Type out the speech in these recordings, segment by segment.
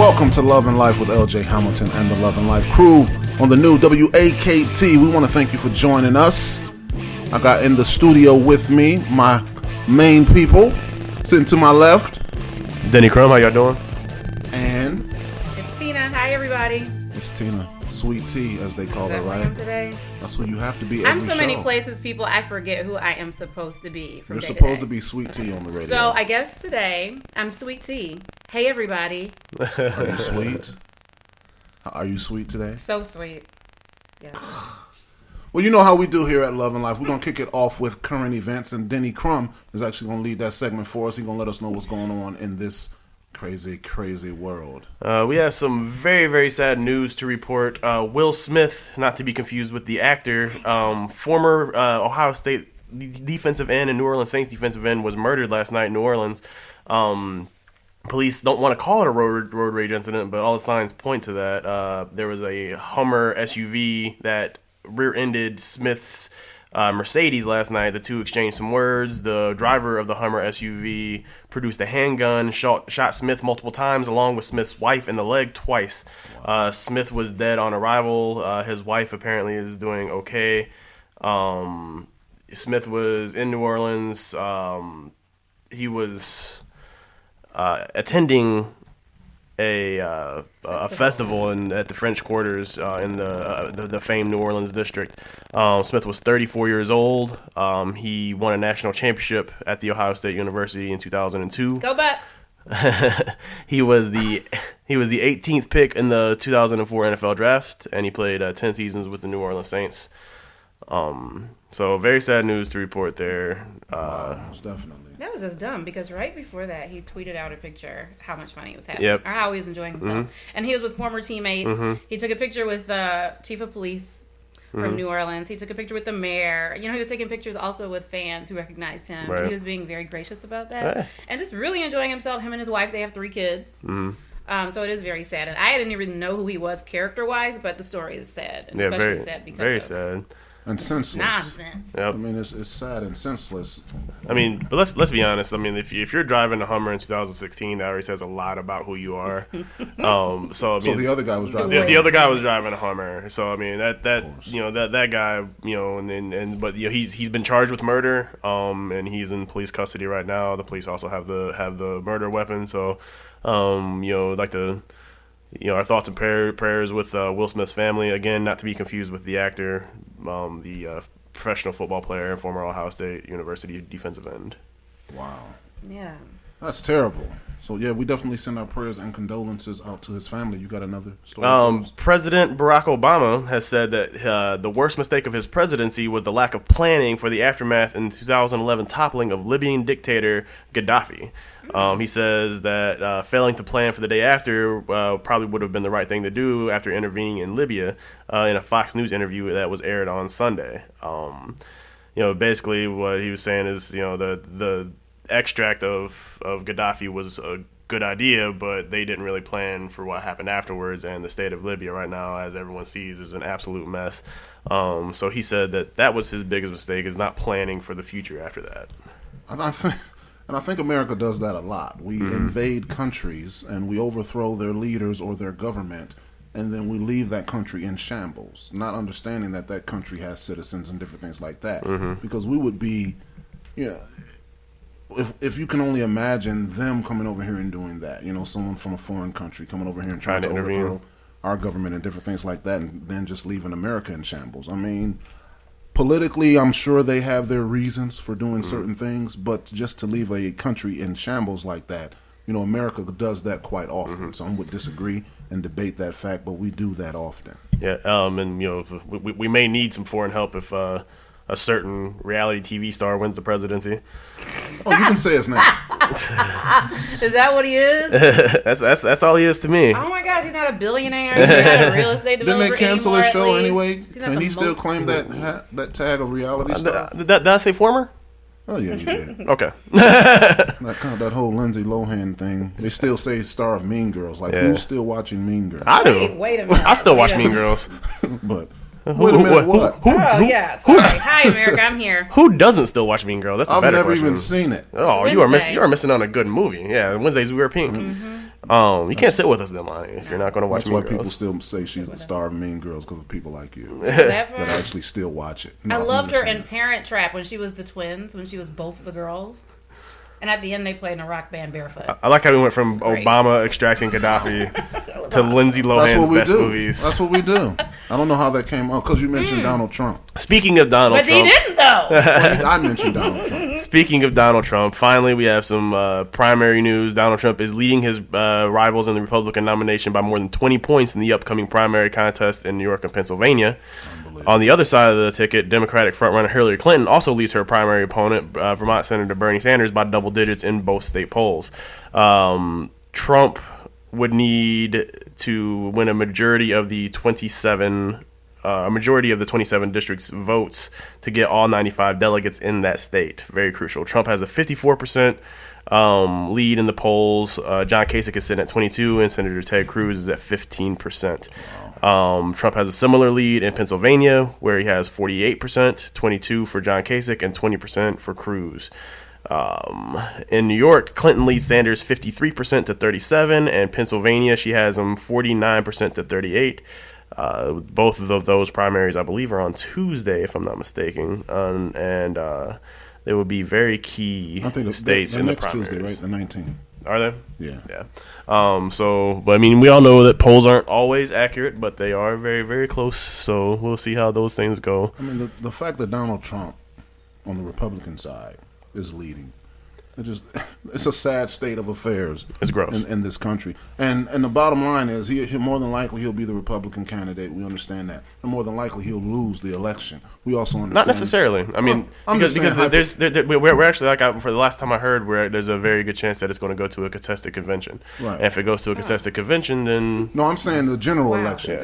Welcome to Love and Life with LJ Hamilton and the Love and Life crew on the new WAKT. We want to thank you for joining us. I got in the studio with me my main people, sitting to my left. Denny Crum, how y'all doing? And it's Tina. Hi, everybody. It's Tina. Sweet Tea, as they call her, right? I am today. That's who you have to be. I'm so show. many places, people. I forget who I am supposed to be. You're supposed to be Sweet Tea on the radio. So I guess today I'm Sweet Tea. Hey, everybody. Are you sweet? Are you sweet today? So sweet. Yeah. Well, you know how we do here at Love and Life. We're going to kick it off with current events, and Denny Crum is actually going to lead that segment for us. He's going to let us know what's going on in this crazy, crazy world. We have some very, very sad news to report. Will Smith, not to be confused with the actor, former Ohio State defensive end and New Orleans Saints defensive end, was murdered last night in New Orleans. Police don't want to call it a road rage incident, but all the signs point to that. There was a Hummer SUV that rear-ended Smith's Mercedes last night. The two exchanged some words. The driver of the Hummer SUV produced a handgun, shot Smith multiple times, along with Smith's wife in the leg twice. Wow. Smith was dead on arrival. His wife apparently is doing okay. Smith was in New Orleans. He was attending a festival at the French Quarters in the famed New Orleans district. Smith was 34 years old. He won a national championship at the Ohio State University in 2002. Go Bucks! He was the 18th pick in the 2004 NFL draft, and he played 10 seasons with the New Orleans Saints. So very sad news to report there. Most definitely. That was just dumb because right before that he tweeted out a picture how much money he was having, yep, or how he was enjoying himself. Mm-hmm. And he was with former teammates. Mm-hmm. He took a picture with the chief of police from New Orleans. He took a picture with the mayor. You know, he was taking pictures also with fans who recognized him. Right. And he was being very gracious about that. Right. And just really enjoying himself. Him and his wife, they have 3 kids. Mm-hmm. So it is very sad. And I didn't even know who he was character-wise, but the story is sad. And especially very sad because very of sad. And senseless. Nonsense. Yep. I mean, it's sad and senseless. I mean, but let's be honest. I mean, if you're driving a Hummer in 2016, that already says a lot about who you are. So the other guy was driving. The other guy was driving a Hummer. So I mean, that guy, you know, but you know, he's been charged with murder. And he's in police custody right now. The police also have the murder weapon. So, you know, like to. You know, our thoughts and prayers with Will Smith's family. Again, not to be confused with the actor, the professional football player and former Ohio State University defensive end. Wow. Yeah. That's terrible. So, yeah, we definitely send our prayers and condolences out to his family. You got another story? President Barack Obama has said that the worst mistake of his presidency was the lack of planning for the aftermath in 2011 toppling of Libyan dictator Gaddafi. He says that failing to plan for the day after probably would have been the right thing to do after intervening in Libya in a Fox News interview that was aired on Sunday. You know, basically what he was saying is, you know, the extract of Gaddafi was a good idea, but they didn't really plan for what happened afterwards, and the state of Libya right now, as everyone sees, is an absolute mess. So he said that was his biggest mistake, is not planning for the future after that. And I think America does that a lot. We invade countries and we overthrow their leaders or their government, and then we leave that country in shambles, not understanding that country has citizens and different things like that. Because we would be, you know, if you can only imagine them coming over here and doing that, you know, someone from a foreign country coming over here and trying to overthrow our government and different things like that, and then just leaving America in shambles. I mean, politically, I'm sure they have their reasons for doing certain things, but just to leave a country in shambles like that, you know, America does that quite often. Some would disagree and debate that fact, but we do that often. Yeah, and, you know, we may need some foreign help if a certain reality TV star wins the presidency. Oh, you can say his name. Is that what he is? that's all he is to me. Oh my gosh, he's not a billionaire. He's not a real estate developer. Didn't they cancel his show anyway? Can he still claim that tag of reality star? Did I say former? Oh yeah, you did. Okay. that whole Lindsay Lohan thing. They still say star of Mean Girls. Like, who's still watching Mean Girls? I do. Wait a minute. I still watch Mean Girls. But wait a minute, what? Yeah. Sorry. Hi, America. I'm here. Who doesn't still watch Mean Girls? That's a better question. I've never even seen it. Oh, you are missing on a good movie. Yeah, Wednesdays We Wear Pink. You can't sit with us then, Lonnie, if you're not going to watch That's Mean why Girls. people still say she's the star of Mean Girls because of people like you that that actually still watch it. I loved her in Parent Trap when she was the twins, when she was both the girls. And at the end, they played in a rock band barefoot. I like how we went from Obama extracting Gaddafi to Lindsay Lohan's best movies. That's what we do. I don't know how that came up because you mentioned Donald Trump. Speaking of Donald Trump. But he didn't, though. I mentioned Donald Trump. Speaking of Donald Trump, finally we have some primary news. Donald Trump is leading his rivals in the Republican nomination by more than 20 points in the upcoming primary contest in New York and Pennsylvania. On the other side of the ticket, Democratic frontrunner Hillary Clinton also leads her primary opponent, Vermont Senator Bernie Sanders, by double digits in both state polls. Trump would need to win a majority of the 27 districts' votes to get all 95 delegates in that state. Very crucial. Trump has a 54% lead in the polls. John Kasich is sitting at 22%, and Senator Ted Cruz is at 15%. Trump has a similar lead in Pennsylvania, where he has 48%, 22% for John Kasich, and 20% for Cruz. In New York, Clinton leads Sanders 53% to 37%, and Pennsylvania, she has him 49% to 38%. Both of those primaries, I believe, are on Tuesday, if I'm not mistaken, and they will be very key states in the primaries. Tuesday, right? The 19th. Are they? Yeah. But I mean, we all know that polls aren't always accurate, but they are very, very close. So we'll see how those things go. I mean, the fact that Donald Trump on the Republican side is leading, it's a sad state of affairs. It's gross in this country. And the bottom line is, he more than likely he'll be the Republican candidate. We understand that. And more than likely he'll lose the election. We also understand. Not necessarily. I mean, because we're actually, for the last time I heard, there's a very good chance that it's going to go to a contested convention. Right. And if it goes to a contested convention, then no, I'm saying the general election. Yeah.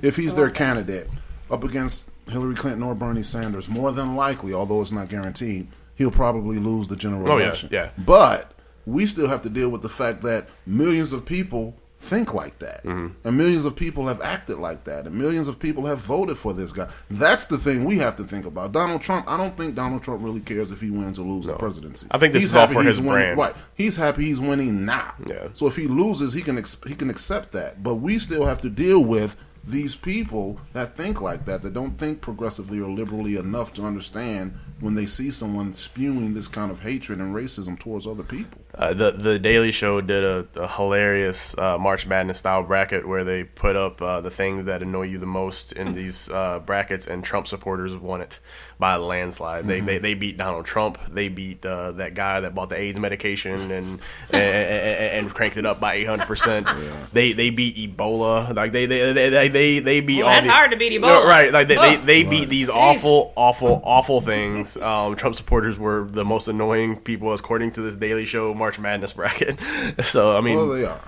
If he's their candidate up against Hillary Clinton or Bernie Sanders, more than likely, although it's not guaranteed, he'll probably lose the general election. Yeah. But we still have to deal with the fact that millions of people think like that. And millions of people have acted like that. And millions of people have voted for this guy. That's the thing we have to think about. Donald Trump, I don't think Donald Trump really cares if he wins or loses the presidency. I think this is all for his brand. Right. He's happy he's winning now. Yeah. So if he loses, he can accept that. But we still have to deal with these people that think like that don't think progressively or liberally enough to understand when they see someone spewing this kind of hatred and racism towards other people. The Daily Show did a hilarious March Madness style bracket where they put up the things that annoy you the most in these brackets, and Trump supporters won it by a landslide. They beat Donald Trump. They beat that guy that bought the AIDS medication and cranked it up by 800%. Yeah. They beat Ebola. Like they beat all. That's hard to beat Ebola. No, right? Like they beat these awful things. Trump supporters were the most annoying people according to this Daily Show March Madness bracket. So I mean, well, they are,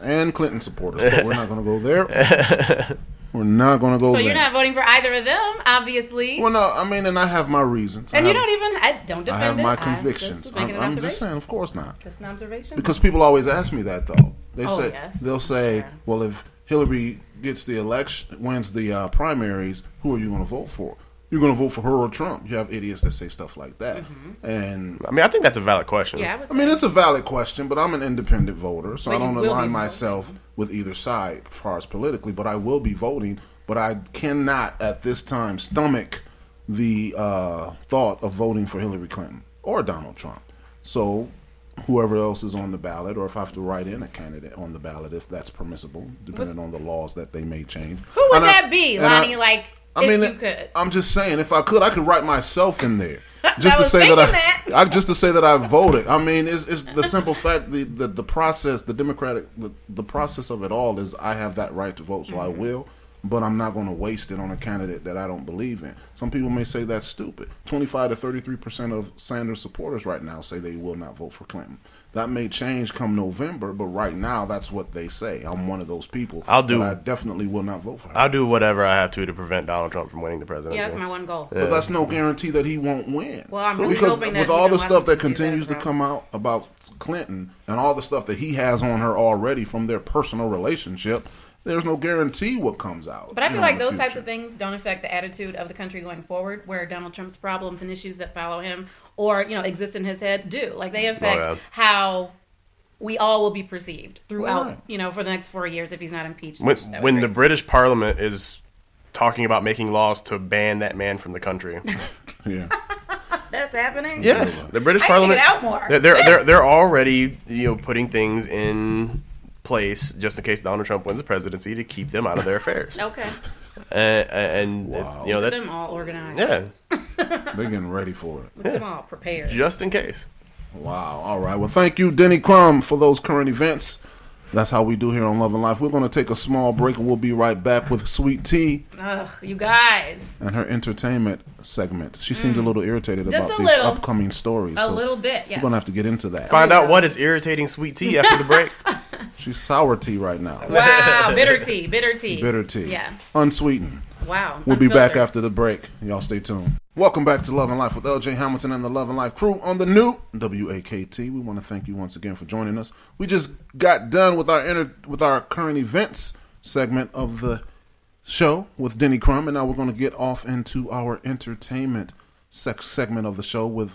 and Clinton supporters, but we're not going to go there. We're not going to go there. So you're not voting for either of them, obviously. Well, no, I mean, and I have my reasons. And you don't even. I don't defend it. I have my convictions. I'm just saying, of course not. Just an observation. Because people always ask me that, though. They'll say, yeah. well, if Hillary gets the election, wins the primaries, who are you going to vote for? You're going to vote for her or Trump. You have idiots that say stuff like that. And I mean, I think that's a valid question. Yeah, I mean, it's a valid question, but I'm an independent voter, so But I don't you will align be myself with either side as far as politically, but I will be voting. But I cannot, at this time, stomach the thought of voting for Hillary Clinton or Donald Trump. So whoever else is on the ballot, or if I have to write in a candidate on the ballot, if that's permissible, depending on the laws that they may change. Who would that be, Lonnie? You could. I'm just saying, if I could write myself in there, just to say that just to say that I voted. I mean, it's the simple fact, the process, the process of it all is I have that right to vote, so I will. But I'm not going to waste it on a candidate that I don't believe in. Some people may say that's stupid. 25 to 33% of Sanders supporters right now say they will not vote for Clinton. That may change come November, but right now that's what they say. I'm one of those people. I definitely will not vote for him. I'll do whatever I have to prevent Donald Trump from winning the presidency. Yeah, that's my one goal. But that's no guarantee that he won't win. Well, I'm really because hoping that with all the stuff that continues to come out about Clinton and all the stuff that he has on her already from their personal relationship, there's no guarantee what comes out. But I feel like those types of things don't affect the attitude of the country going forward, where Donald Trump's problems and issues that follow him or, exist in his head do. Like, they affect how we all will be perceived throughout, Right. for the next 4 years if he's not impeached. When the British Parliament is talking about making laws to ban that man from the country. Yeah. That's happening? Yes. The British I Parliament. Need to get out more. They're already, putting things in place just in case Donald Trump wins the presidency to keep them out of their affairs. Okay. And Wow. Look at them all organized. Yeah. They're getting ready for it. Look at them all prepared. Just in case. Wow. All right. Well, thank you, Denny Crum, for those current events. That's how we do here on Love and Life. We're going to take a small break, and we'll be right back with Sweet Tea Ugh, you guys. and her entertainment segment. She seems a little irritated Just about a these little. upcoming stories. A so little bit, yeah. We're going to have to get into that. Find out what is irritating Sweet Tea after the break. She's sour tea right now. Wow, bitter tea, bitter tea. Bitter tea. Yeah. Unsweetened. Wow. We'll be back unfiltered. after the break. Y'all stay tuned. Welcome back to Love and Life with LJ Hamilton and the Love and Life crew on the new WAKT. We want to thank you once again for joining us. We just got done with our current events segment of the show with Denny Crum, and now we're going to get off into our entertainment segment of the show with.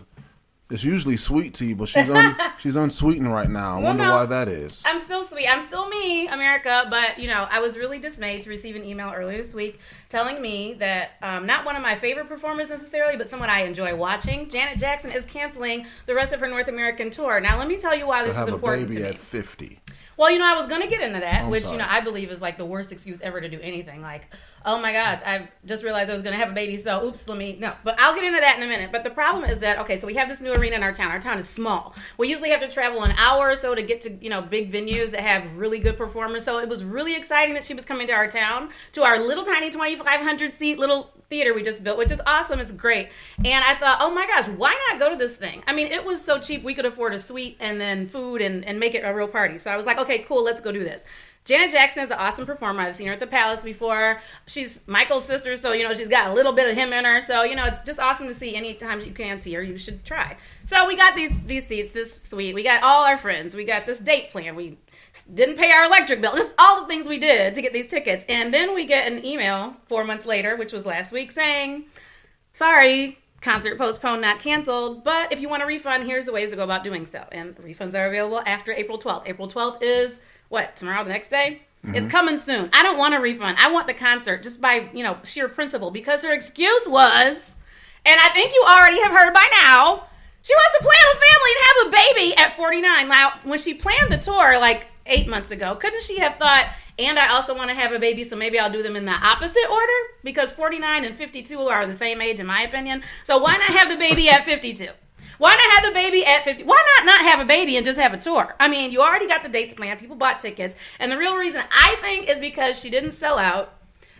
It's usually Sweet Tea, but she's unsweetened right now. I wonder why that is. I'm still sweet. I'm still me, America. But, I was really dismayed to receive an email earlier this week telling me that not one of my favorite performers necessarily, but someone I enjoy watching, Janet Jackson, is canceling the rest of her North American tour. Now, let me tell you why this is important to me. To have a baby at 50. Well, I was going to get into that, which, sorry. I believe is like the worst excuse ever to do anything. Like, oh my gosh, I just realized I was going to have a baby, so oops, no. But I'll get into that in a minute. But the problem is that, okay, so we have this new arena in our town. Our town is small. We usually have to travel an hour or so to get to, big venues that have really good performers. So it was really exciting that she was coming to our town, to our little tiny 2,500 seat little theater we just built, which is awesome. It's great. And I thought, oh my gosh, why not go to this thing? I mean, it was so cheap. We could afford a suite and then food and make it a real party. So I was like, okay, cool, let's go do this. Janet Jackson is an awesome performer. I've seen her at the Palace before. She's Michael's sister, so, she's got a little bit of him in her. So, it's just awesome to see. Anytime you can see her, you should try. So we got these seats, this suite. We got all our friends. We got this date plan. We didn't pay our electric bill. Just all the things we did to get these tickets. And then we get an email 4 months later, which was last week, saying, sorry, concert postponed, not canceled, but if you want a refund, here's the ways to go about doing so. And refunds are available after April 12th. April 12th is, tomorrow, the next day? Mm-hmm. It's coming soon. I don't want a refund. I want the concert just by, sheer principle, because her excuse was, and I think you already have heard by now, she wants to plan a family and have a baby at 49. Now, when she planned the tour, 8 months ago, couldn't she have thought, and I also want to have a baby, so maybe I'll do them in the opposite order? Because 49 and 52 are the same age, in my opinion. So why not have the baby at 52? Why not have the baby at 50? Why not have a baby and just have a tour? I mean, you already got the dates planned. People bought tickets. And the real reason, I think, is because she didn't sell out.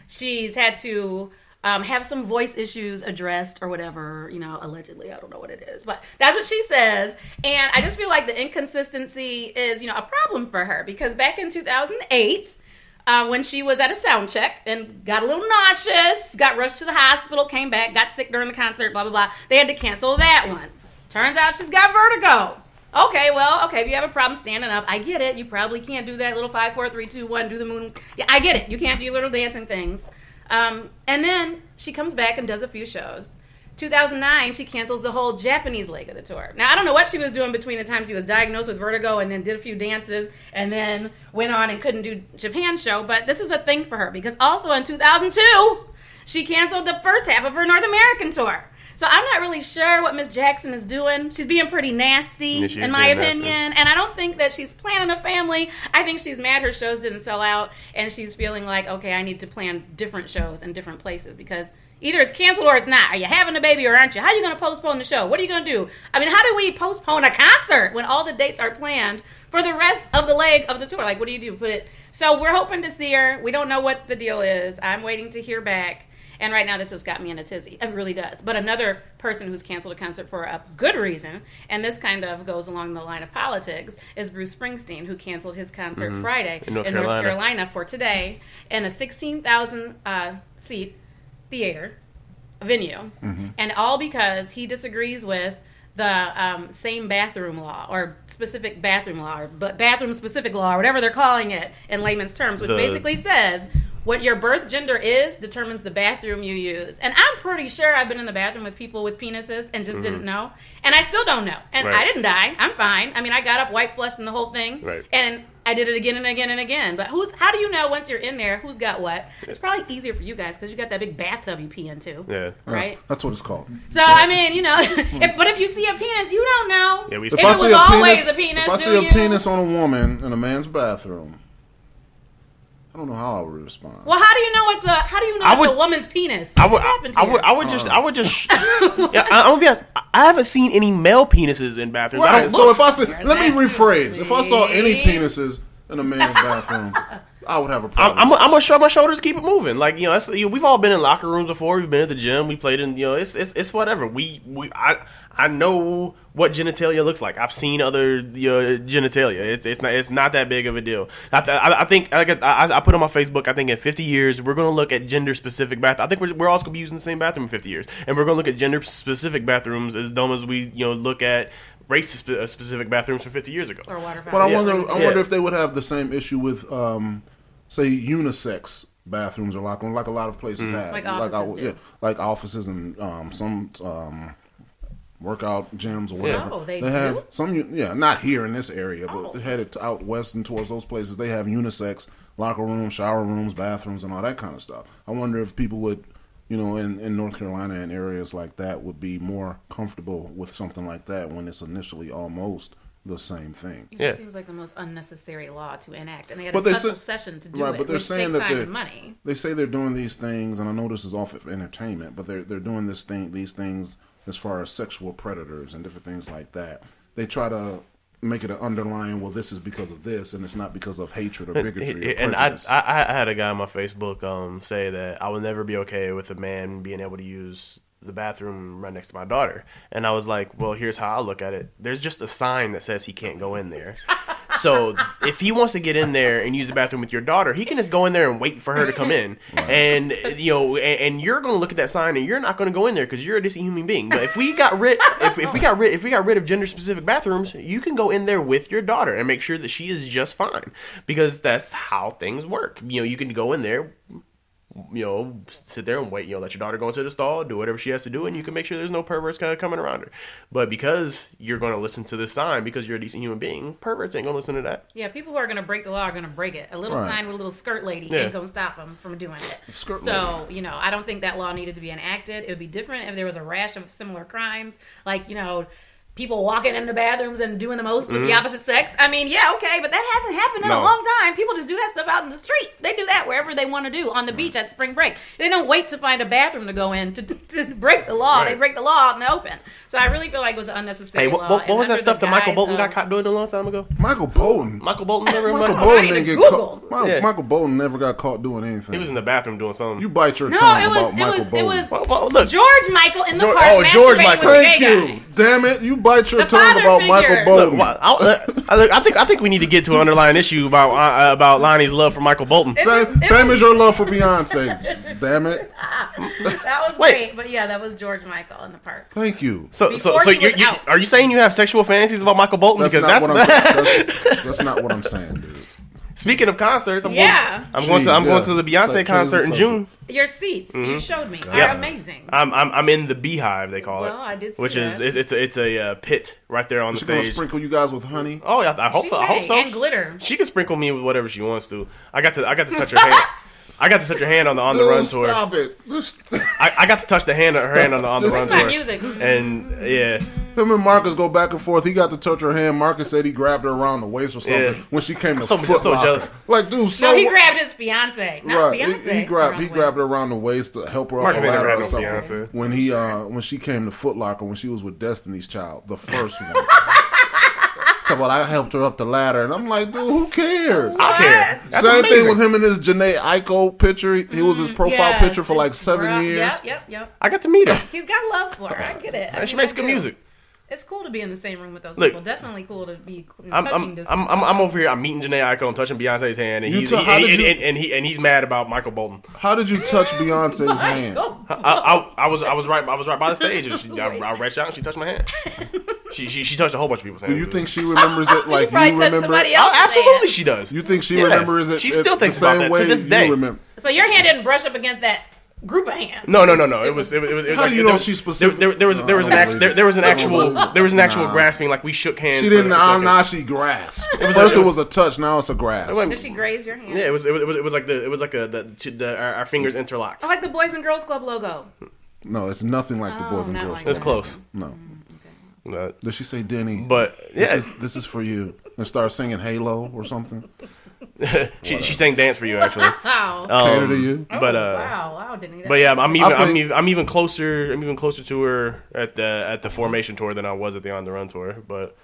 She's had to have some voice issues addressed or whatever, allegedly. I don't know what it is. But that's what she says. And I just feel like the inconsistency is, a problem for her. Because back in 2008... when she was at a sound check and got a little nauseous, got rushed to the hospital, came back, got sick during the concert, blah, blah, blah. They had to cancel that one. Turns out she's got vertigo. Okay, if you have a problem standing up, I get it. You probably can't do that little 5, 4, 3, 2, 1, do the moon. Yeah, I get it. You can't do little dancing things. And then she comes back and does a few shows. 2009, she cancels the whole Japanese leg of the tour. Now, I don't know what she was doing between the time she was diagnosed with vertigo and then did a few dances and then went on and couldn't do Japan show, but this is a thing for her because also in 2002, she canceled the first half of her North American tour. So I'm not really sure what Miss Jackson is doing. She's being pretty nasty, in my opinion. And I don't think that she's planning a family. I think she's mad her shows didn't sell out, and she's feeling like, okay, I need to plan different shows in different places because either it's canceled or it's not. Are you having a baby or aren't you? How are you going to postpone the show? What are you going to do? I mean, how do we postpone a concert when all the dates are planned for the rest of the leg of the tour? Like, what do you do? So we're hoping to see her. We don't know what the deal is. I'm waiting to hear back. And right now, this just got me in a tizzy. It really does. But another person who's canceled a concert for a good reason, and this kind of goes along the line of politics, is Bruce Springsteen, who canceled his concert Friday in North Carolina for today in a 16,000 seat theater venue. And all because he disagrees with the same bathroom law or specific bathroom law or bathroom specific law or whatever they're calling it in layman's terms, which basically says what your birth gender is determines the bathroom you use. And I'm pretty sure I've been in the bathroom with people with penises and just didn't know. And I still don't know. And I didn't die. I'm fine. I mean, I got up, white flushed, and the whole thing. Right. And I did it again and again and again. But how do you know once you're in there who's got what? It's probably easier for you guys because you got that big bathtub you pee into. Yeah. Right? That's what it's called. So, I mean, you know, but if you see a penis, you don't know. Yeah, if it was always a penis, if I see a penis on a woman in a man's bathroom, I don't know how I would respond. Well, how do you know it's a woman's penis? I would just. Yeah, I'm gonna be honest. I haven't seen any male penises in bathrooms. Right. So if I see, let me rephrase. If I saw any penises in a man's bathroom, I would have a problem. I'm gonna shrug my shoulders, and keep it moving. Like, you know, we've all been in locker rooms before. We've been at the gym. We played in. You know, it's whatever. I know what genitalia looks like. I've seen other genitalia. It's not that big of a deal. I think I put on my Facebook. I think in 50 years we're gonna look at gender specific bathroom. I think we're also gonna be using the same bathroom in 50 years, and we're gonna look at gender specific bathrooms as dumb as we look at race specific bathrooms from 50 years ago. Or water But I wonder if they would have the same issue with say unisex bathrooms or locker rooms, like a lot of places have, like offices like offices and some workout gyms or whatever. Oh, they have do? some, not here in this area, but headed out west and towards those places. They have unisex locker rooms, shower rooms, bathrooms, and all that kind of stuff. I wonder if people would, in North Carolina and areas like that, would be more comfortable with something like that when it's initially almost the same thing. It just seems like the most unnecessary law to enact, and they had a special session to do it, but they're which saying takes that time and money. They say they're doing these things, and I know this is off of entertainment, but they're doing these things as far as sexual predators and different things like that. They try to make it an underlying, well, this is because of this, and it's not because of hatred or bigotry or and prejudice. I had a guy on my Facebook say that I will never be okay with a man being able to use the bathroom right next to my daughter. And I was like, well, here's how I look at it. There's just a sign that says he can't go in there. So if he wants to get in there and use the bathroom with your daughter, he can just go in there and wait for her to come in. Right. And and you're going to look at that sign and you're not going to go in there because you're a decent human being. But if we got rid of gender specific bathrooms, you can go in there with your daughter and make sure that she is just fine, because that's how things work. You can go in there, sit there and wait, let your daughter go into the stall, do whatever she has to do, and you can make sure there's no perverts kind of coming around her. But because you're going to listen to this sign because you're a decent human being, perverts ain't going to listen to that. Yeah, people who are going to break the law are going to break it. A little sign with a little skirt lady ain't going to stop them from doing it. Lady. I don't think that law needed to be enacted. It would be different if there was a rash of similar crimes, like, people walking in the bathrooms and doing the most with the opposite sex. I mean, yeah, okay, but that hasn't happened in a long time. People just do that stuff out in the street. They do that wherever they want to do, on the beach at spring break. They don't wait to find a bathroom to go in to break the law. Right. They break the law out in the open. So I really feel like it was an unnecessary law. What was that stuff that Michael Bolton got caught doing a long time ago? Michael Bolton never didn't get caught. Michael Bolton never got caught doing anything. He was in the bathroom doing something. You bite your tongue about Michael Bolton. It was look, George Michael in the park. Oh, George Michael. Thank you. Damn it. You bite your tongue about Michael Bolton. Look, I think we need to get to an underlying issue about Lonnie's love for Michael Bolton. Same as your love for Beyonce. Damn it. That was great, but yeah, that was George Michael in the park. Thank you. So are you saying you have sexual fantasies about Michael Bolton? That's not what I'm saying, dude. Speaking of concerts, I'm going to the Beyonce concert in June. Your seats, you showed me, are amazing. I'm in the Beehive, they call it. Well, I did see which that. It's a pit right there on the stage. She's gonna sprinkle you guys with honey. Oh yeah, I hope so. And glitter. She can sprinkle me with whatever she wants to. I got to touch her hand. I got to touch her hand on the Run tour. Stop it! I got to touch her hand on the Run tour. Music. And yeah. Him and Marcus go back and forth. He got to touch her hand. Marcus said he grabbed her around the waist or something when she came to Foot Locker. So jealous. Like, dude, he grabbed his fiance, not Beyonce. He grabbed her around the waist to help her up the ladder or something. When she came to Foot Locker, when she was with Destiny's Child, the first one. But I helped her up the ladder, and I'm like, dude, who cares? I care. That's Same amazing. thing with him and his Janae Aiko picture. He was his profile picture for like 7 years. Yep. I got to meet her. He's got love for her. I get it. She makes good music. It's cool to be in the same room with those people. Definitely cool to be touching this. I'm over here. I'm meeting Janae Aiko. I'm touching Beyonce's hand, and he's mad about Michael Bolton. How did you touch Beyonce's hand? I was right by the stage, and I reached out and she touched my hand. She touched a whole bunch of people's hands. Do you think she remembers it like you remember? Absolutely, she does. You think she remembers it? She still thinks the same about that way to this day. Remember? So your hand didn't brush up against that group of hands. No. It was. How do you know she specifically? There was an actual grasping, like we shook hands. She didn't. Now she grasped. First it was a touch. Now it's a grasp. Did she graze your hand? Yeah, it was like our fingers interlocked. I like the Boys and Girls Club logo. No, it's nothing like the Boys and Girls Club. It's close. No. Okay. Did she say, Denny? But yeah, this is for you. And start singing Halo or something. she sang Dance for You actually. Wow. Cater to you. But wow, Denny. But yeah, I'm even closer to her at the Formation tour than I was at the On the Run tour. But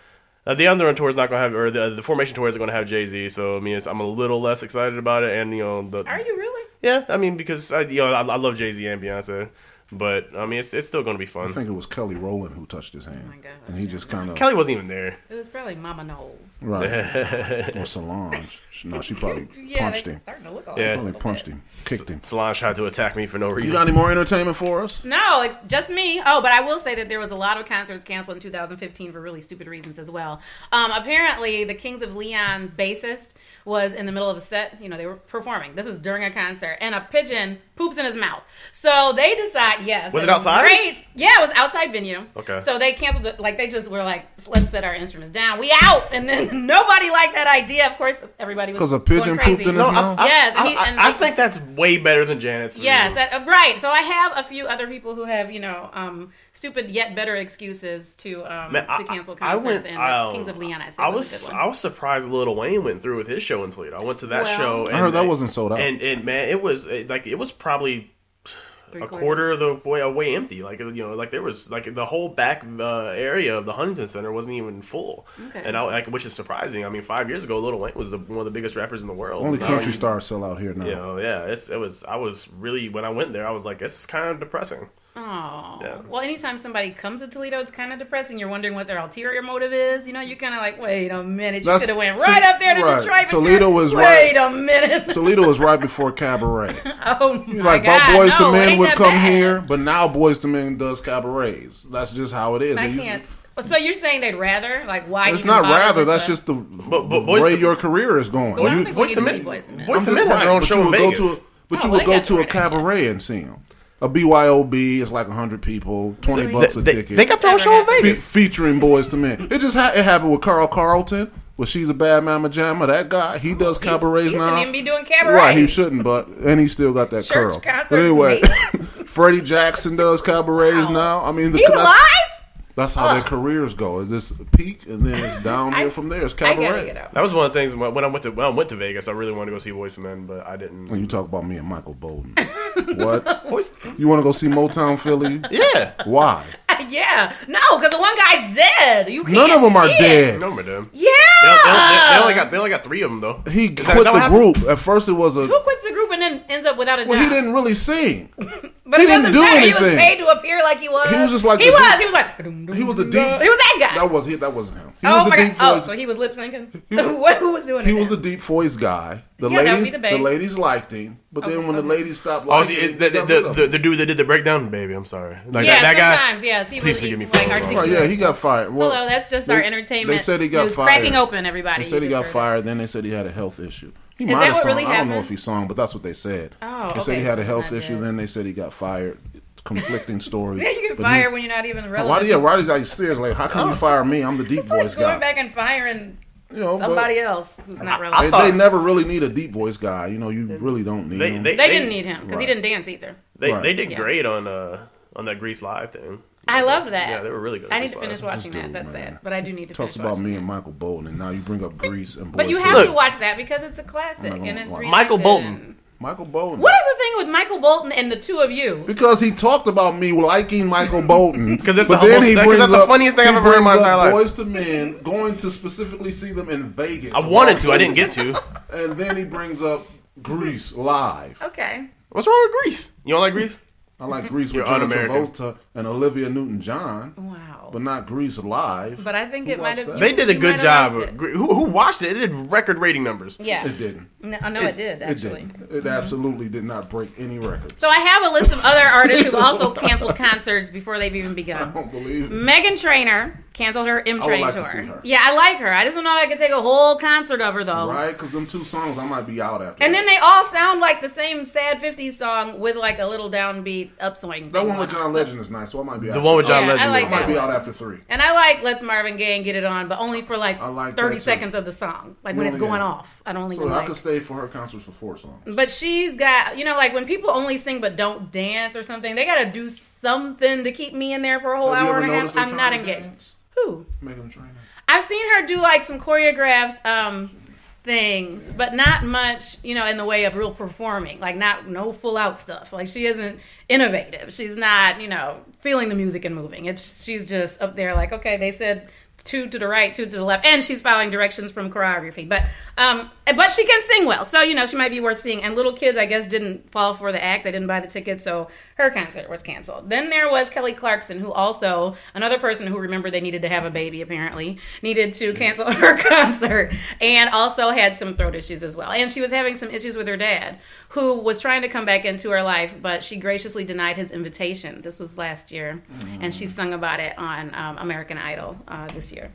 the On the Run tour is not gonna have, or the Formation tour isn't gonna have Jay-Z. So I mean, I'm a little less excited about it. And Are you really? Yeah, I mean, because I love Jay-Z and Beyonce. But I mean, it's still going to be fun. I think it was Kelly Rowland who touched his hand, oh my gosh, and he just kind of. Kelly wasn't even there. It was probably Mama Knowles, right? Or Solange. No, she probably punched him. Starting to look probably punched him, kicked him. Solange tried to attack me for no reason. You got any more entertainment for us? No, it's just me. Oh, but I will say that there was a lot of concerts canceled in 2015 for really stupid reasons as well. Apparently, the Kings of Leon bassist was in the middle of a set. They were performing. This is during a concert, and a pigeon poops in his mouth. So they decide, yes. Was it outside? Great. Yeah, it was outside venue. Okay. So they canceled it. Like, they just were like, let's set our instruments down. We out. And then nobody liked that idea. Of course, everybody was because a pigeon crazy. pooped in his mouth? Yes. I think that's way better than Janet's. Yes, right. So I have a few other people who have, stupid yet better excuses to cancel concerts. And that's Kings of Leon, I was surprised Lil Wayne went through with his show in Toledo. I went to that show. I heard that wasn't sold out. And man, it was probably a quarter of the way empty. Like there was the whole back area of the Huntington Center wasn't even full. Okay. And which is surprising. I mean, 5 years ago, Lil Wayne was one of the biggest rappers in the world. Only country stars sell out here now. I was really, when I went there, I was like, this is kind of depressing. Oh. Yeah. Well, anytime somebody comes to Toledo, it's kind of depressing. You're wondering what their ulterior motive is. You're kind of like, wait a minute. You could have went right up there to Detroit. Toledo was wait a minute. Toledo was right before Cabaret. Oh, my God. Boys to Men would come here, but now Boys to Men does cabarets. That's just how it is. I can't. So you're saying they'd rather? Like, why? It's not rather. That's just the way your career is going. Boys to Men has their own show in Vegas. But you would go to a cabaret and see them. A BYOB is like 100 people, $20 a ticket. They got their own show in Vegas. Featuring Boys to Men. It happened with Carl Carlton. Well, She's a Bad Mama Jamma. That guy, he does cabarets now. He shouldn't even be doing cabaret. Right, he shouldn't, and he still got that curl. But anyway, Freddie Jackson does cabarets now. I mean, he's alive? That's how their careers go. Is this peak, and then it's downhill from there. It's cabaret. That was one of the things when I went to Vegas. I really wanted to go see Boyz II Men, but I didn't. And you talk about me and Michael Bolton. What? You want to go see Motown Philly? Yeah. Why? Yeah. No, because the one guy's dead. None of them are dead. None of them are dead. Yeah. They only got 3 of them though. He quit the group. At first, it was Who quits the group and then ends up without a job? Well, he didn't really sing. But he didn't do anything. He was paid to appear like he was. He was just like he was like. He was the deep. He was that guy. That wasn't him. He was the deep voice. So he was lip syncing. Who was doing it? He was the deep voice guy. The ladies liked him, but then when the ladies stopped liking him, the dude that did the breakdown, baby, I'm sorry. Like that guy. Sometimes, yes, he was like articulate. Right, yeah, he got fired. Well, hello, that's just our entertainment. They said he got fired. Cracking open, everybody. They said he got fired. Then they said he had a health issue. He Is might that have what sung. really I don't know happened? if he sung, but that's what they said. Oh, they said he had a health issue. Then they said he got fired. Conflicting stories. Yeah, you get fired when you're not even relevant. Why did you seriously? How can you fire me? I'm the deep voice guy. Going back and firing somebody else who's not relevant. They never really need a deep voice guy. You really don't need him. They didn't need him because he didn't dance either. They did great on that Grease Live thing. I loved that. Yeah, they were really good. I need to finish watching that. That's sad, but I do need to finish watching Talks about me that. and Michael Bolton, and now you bring up Grease and Boys. But you have to watch that because it's a classic and it's Michael Bolton. Michael Bolton. What is the thing with Michael Bolton and the two of you? Because he talked about me liking Michael Bolton. Because that's the funniest thing I've ever heard in my entire life. Boys to Men, going to specifically see them in Vegas. I wanted to. I didn't get to. And then he brings up Grease live. Okay. What's wrong with Grease? You don't like Grease? I like Grease with John Travolta and Olivia Newton-John. Wow. but not Grease live. But I think it might have. They did a good job. Who watched it? It did record rating numbers. Yeah. It didn't. No, it did, actually. It didn't. It absolutely did not break any records. So I have a list of other artists who've also canceled concerts before they've even begun. I don't believe it. Meghan Trainor canceled her M Train like tour. to see her. Yeah, I like her. I just don't know if I could take a whole concert of her, though. Right? Because them 2 songs, I might be out after. And then they all sound like the same sad 50s song with like a little downbeat upswing. That one with John Legend is nice, so I might be out. The one with John Legend. I might be out after 3. And I like Let's Marvin Gaye and Get It On, but only for like, I like 30 that, too. seconds of the song. Like when it's going off. I don't even So I like. could stay for her concerts for 4 songs. But she's got, like when people only sing but don't dance or something, they got to do something to keep me in there for a whole Have you hour ever and a half. noticed her I'm not trying to engaged. dance? Who? Meghan Trainor. I've seen her do like some choreographed things, but not much, in the way of real performing. Like no full out stuff. Like she isn't innovative. She's not, feeling the music and moving. She's just up there like, okay, they said 2 to the right, 2 to the left, and she's following directions from choreography. But she can sing well, so she might be worth seeing. And little kids, I guess, didn't fall for the act. They didn't buy the tickets, so her concert was canceled. Then there was Kelly Clarkson, who also, another person who remembered they needed to have a baby, apparently, needed to cancel her concert, and also had some throat issues as well. And she was having some issues with her dad, who was trying to come back into her life, but she graciously denied his invitation. This was last year, and she sung about it on American Idol this year.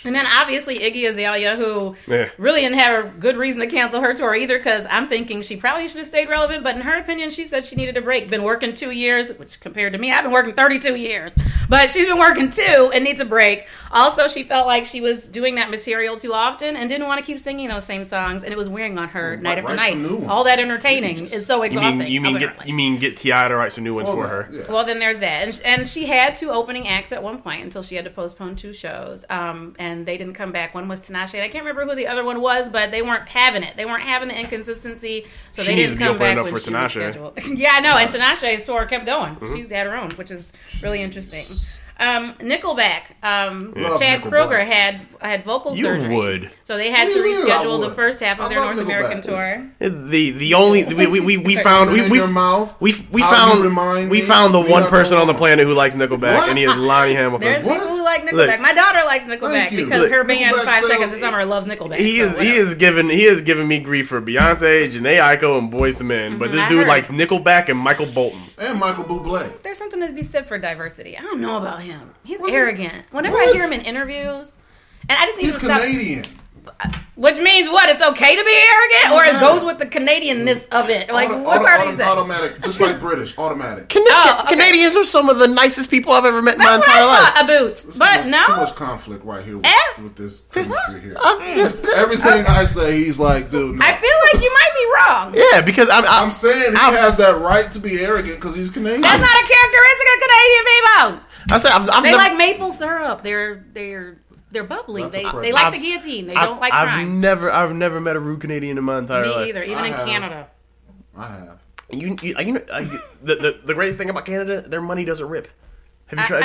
And then obviously Iggy Azalea, who really didn't have a good reason to cancel her tour either, because I'm thinking she probably should have stayed relevant, but in her opinion, she said she needed a break. Been working 2 years, which compared to me, I've been working 32 years, but she's been working 2 and needs a break. Also, she felt like she was doing that material too often and didn't want to keep singing those same songs, and it was wearing on her night after night. All that entertaining is so exhausting. You mean get T.I. to write some new ones for her? Yeah. Well, then there's that, and she had 2 opening acts at one point until she had to postpone 2 shows, and they didn't come back. One was Tinashe, and I can't remember who the other one was, but they weren't having it. They weren't having the inconsistency, so they didn't come back when she was scheduled. Yeah, I know, and Tinashe's tour kept going. She's had her own, which is really interesting. Nickelback, Chad Kroeger had vocal surgery. You would. So they had to reschedule the first half of their North American tour. The only we found the one person on the planet who likes Nickelback, and he is Lonnie Hamilton. There's people who like Nickelback. My daughter likes Nickelback because her band 5 Seconds of Summer loves Nickelback. He is giving me grief for Beyonce, Jhené Aiko, and Boyz II Men, but this dude likes Nickelback and Michael Bolton and Michael Bublé. There's something to be said for diversity. I don't know about him. He's arrogant. Whenever I hear him in interviews, and I just need to stop. He's Canadian. Which means what? It's okay to be arrogant, or it goes with the Canadianness of it. Like what part is that? Automatic, just like British, automatic. Canadians are some of the nicest people I've ever met in my entire life. But no, too much conflict right here with this industry here. Everything I say, he's like, dude. No. I feel like you might be wrong. Yeah, because I'm saying he has that right to be arrogant because he's Canadian. That's not a characteristic of Canadian people. They like maple syrup. They're bubbly. They like the guillotine. They don't like crime. I've never met a rude Canadian in my entire life. Me either. Even in Canada. I have. The greatest thing about Canada, their money doesn't rip. Have you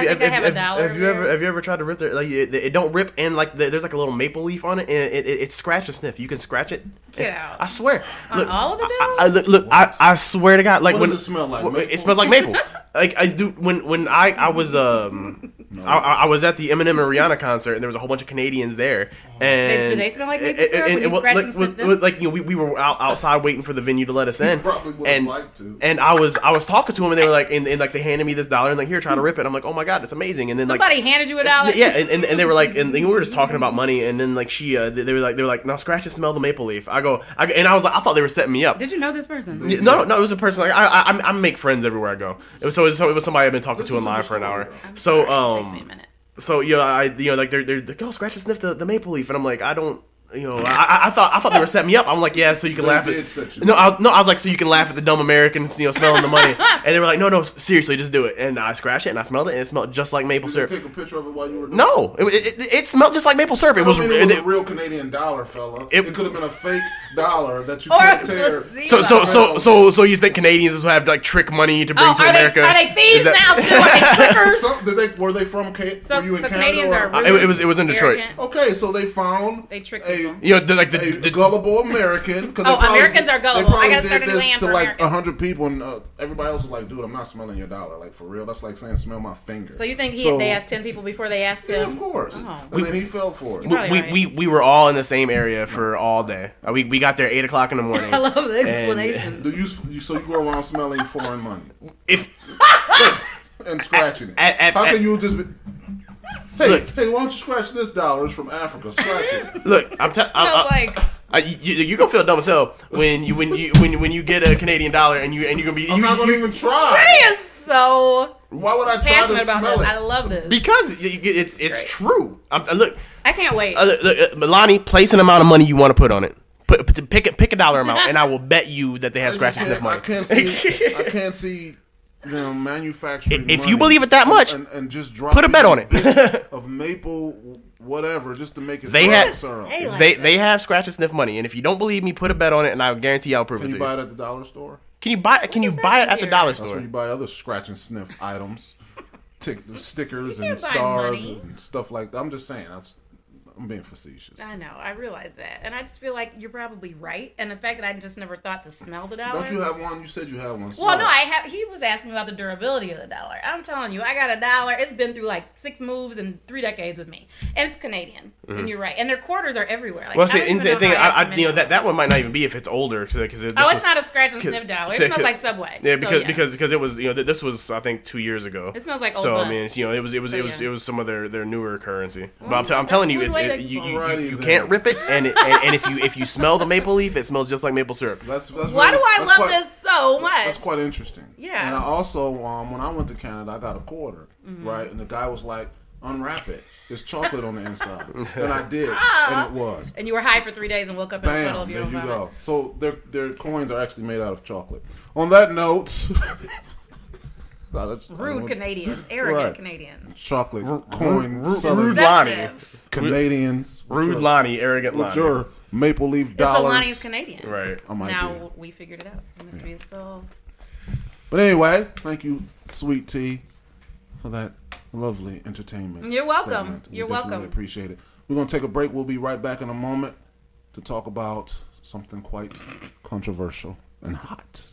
ever tried to rip their it don't rip, and there's like a little maple leaf on it, and it's scratch and sniff. You can scratch it. I swear. On all of the bills? I swear to God, like what does it smell like? Maple? It smells like maple. Like I do when I was I was at the Eminem and Rihanna concert, and there was a whole bunch of Canadians there. And do they smell like maple syrup when you scratch and sniff them? Like we were outside waiting for the venue to let us in. Probably would have liked to. And I was talking to them, and they were like, and they handed me this $1 and like, here, try to rip it. I'm like, oh my God, it's amazing. And then somebody handed you $1. Yeah, and they were like, and we were just talking about money, and then like they were like, now scratch and smell the maple leaf. I was like, I thought they were setting me up. Did you know this person? No, it was a person. Like I make friends everywhere I go. It was somebody I've been talking to in line for an hour. So takes me a minute. So like they're like, oh, scratch and sniff the maple leaf, and I'm like, I don't. I thought they were setting me up. I'm like, yeah, so you can laugh at. No, I was like, so you can laugh at the dumb Americans, smelling the money. And they were like, no, seriously, just do it. And I scratched it and I smelled it, and it smelled just like maple syrup. Did you take a picture of it while you were doing No, it smelled just like maple syrup. It was a real Canadian dollar, fella. It could have been a fake dollar that you can't tear. So you think Canadians will have like trick money to bring to America? Are they thieves now too? Are they trickers? Were they from? Were you in Canada? Canadians are it was in Detroit. Okay, so they found tricked a a gullible American. Americans are gullible. I gotta start a new hand to for like Americans. 100 people, and everybody else is like, dude, I'm not smelling your dollar. Like, for real? That's like saying, smell my finger. So you think they asked 10 people before they asked him? Yeah, of course. Oh. And then he fell for it. We were all in the same area for all day. We got there 8 o'clock in the morning. I love the explanation. So you go around smelling foreign money and scratching it. How can you just be... Hey, why don't you scratch this dollar? It's from Africa. Scratch it. Look, you're gonna feel dumb as hell when you get a Canadian dollar and you're gonna be. I'm not gonna even try. Freddie is so. Why would I try passionate to about smell this? it? I love this because it's true. Look, I can't wait. Milani, place an amount of money you want to put on it. Pick a dollar amount, and I will bet you that they have scratch and sniff money. I can't see them manufacturing. If you believe it that much, and just drop put a bet on it of maple whatever just to make it syrup. They have scratch and sniff money, and if you don't believe me, put a bet on it, and I guarantee I'll prove it to you. Can you buy it at the dollar store? Can you buy it at the dollar store? That's where you buy other scratch and sniff items, stickers and buy stars money. and stuff like that. I'm just saying. I'm being facetious. I know. I realize that. And I just feel like you're probably right. And the fact that I just never thought to smell the dollar. Don't you have one? You said you have one. Well, no, I have. He was asking me about the durability of the dollar. I'm telling you, I got a dollar. It's been through like 6 moves in 3 decades with me. And it's Canadian. Mm-hmm. And you're right. And their quarters are everywhere. Like, well, see, the thing, that one might not even be if it's older. Cause it's not a scratch and sniff dollar. It smells like Subway. Yeah, because it was, this was, I think, 2 years ago. It smells like old So, bus. I mean, it was some of their newer currency. But I'm telling you, you can't rip it, and if you smell the maple leaf, it smells just like maple syrup. Why do I love this so much? That's quite interesting. Yeah. And I also, when I went to Canada, I got a quarter, right? And the guy was like, unwrap it. There's chocolate on the inside. And I did, and it was. And you were high for 3 days and woke up in the middle of your own vomit. There you go. So their coins are actually made out of chocolate. On that note... Rude Canadians, arrogant Canadians. Chocolate coin, rude Lonnie. Canadians. Rude Lonnie, arrogant Lonnie. With your maple leaf dollars. So Lonnie's Canadian. Right. Now we figured it out. The mystery is solved. But anyway, thank you, Sweet Tea, for that lovely entertainment. You're welcome. Segment. You're definitely welcome. Appreciate it. We're going to take a break. We'll be right back in a moment to talk about something quite controversial and hot.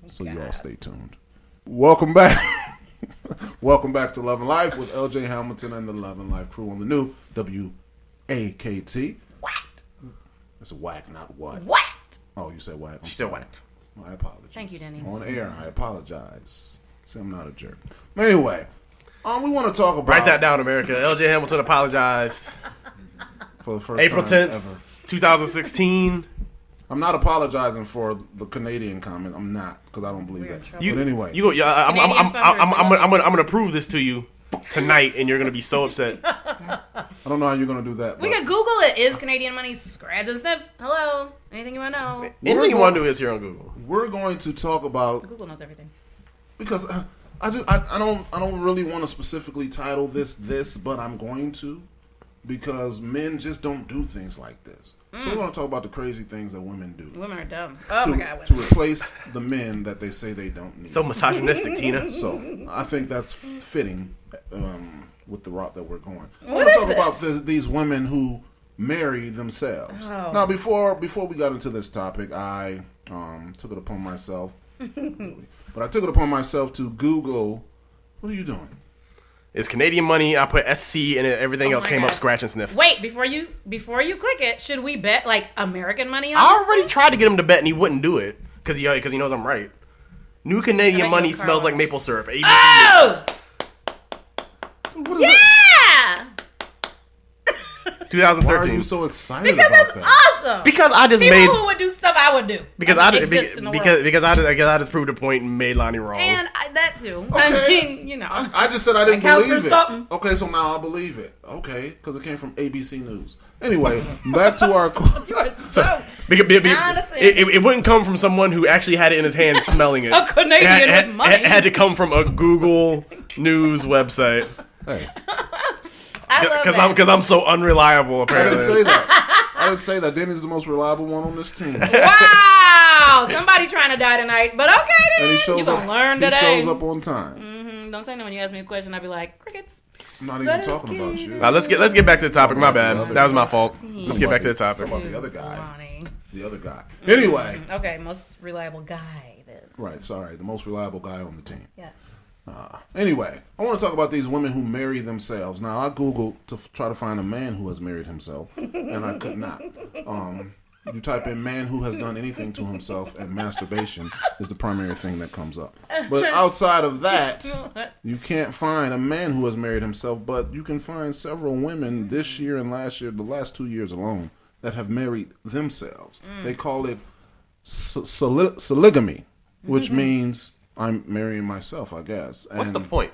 So you all stay tuned. Welcome back. Welcome back to Love and Life with LJ Hamilton and the Love and Life crew on the new WAKT. What? It's a whack, not what. What? Oh, you said whack. She said whack. My apologies. Thank you, Denny. On air, I apologize. See, I'm not a jerk. Anyway, we want to talk about... Write that down, America. LJ Hamilton apologized. For the first April time 10th, ever. 2016. I'm not apologizing for the Canadian comment. I'm not, because I don't believe that. But anyway. I'm gonna prove this to you tonight, and you're gonna be so upset. I don't know how you're gonna do that. We can Google it. Is Canadian money scratch and sniff? Hello. Anything you want to know? Anything you want to do is here on Google. We're going to talk about... Google knows everything. Because I don't really want to specifically title this, but I'm going to, because men just don't do things like this. So we're going to talk about the crazy things that women do. Women are dumb. Oh my God. To replace the men that they say they don't need. So misogynistic, Tina. So I think that's fitting with the route that we're going. I want to talk about these women who marry themselves. Oh. Now, before we got into this topic, I took it upon myself. But I took it upon myself to Google. What are you doing? It's Canadian money. I put SC and everything else came up scratch and sniff. Wait, before you click it, should we bet like American money on I already tried to get him to bet and he wouldn't do it because he knows I'm right. New Canadian money smells like maple syrup. ABC News. Yeah! 2013. Why are you so excited because about it's that? awesome. Because I just People who would do stuff I would do. Because I just proved a point and made Lonnie wrong. And that too. Okay. I mean, you know. I just said I didn't believe it. Something. Okay, so now I believe it. Okay, because it came from ABC News. Anyway, back to our... You are it wouldn't come from someone who actually had it in his hand smelling it. A Canadian with money. It had to come from a Google News website. Hey. Because I'm so unreliable, apparently. I didn't say that. I didn't say that. Danny's the most reliable one on this team. Wow! Somebody's trying to die tonight, but okay then. And he shows You're going to learn today. He shows up on time. Mm-hmm. Don't say no when you ask me a question. I'll be like, crickets. I'm not even talking about you. Let's get back to the topic. My bad. That was my fault. Let's get back to the topic. About the other guy. The other guy. Anyway. Okay, most reliable guy then. Right, sorry. The most reliable guy on the team. Yes. Anyway, I want to talk about these women who marry themselves. Now, I Googled to try to find a man who has married himself, and I could not. You type in man who has done anything to himself, and masturbation is the primary thing that comes up. But outside of that, you can't find a man who has married himself, but you can find several women this year and last year, the last 2 years alone, that have married themselves. They call it soligamy, which means I'm marrying myself, I guess. And what's the point?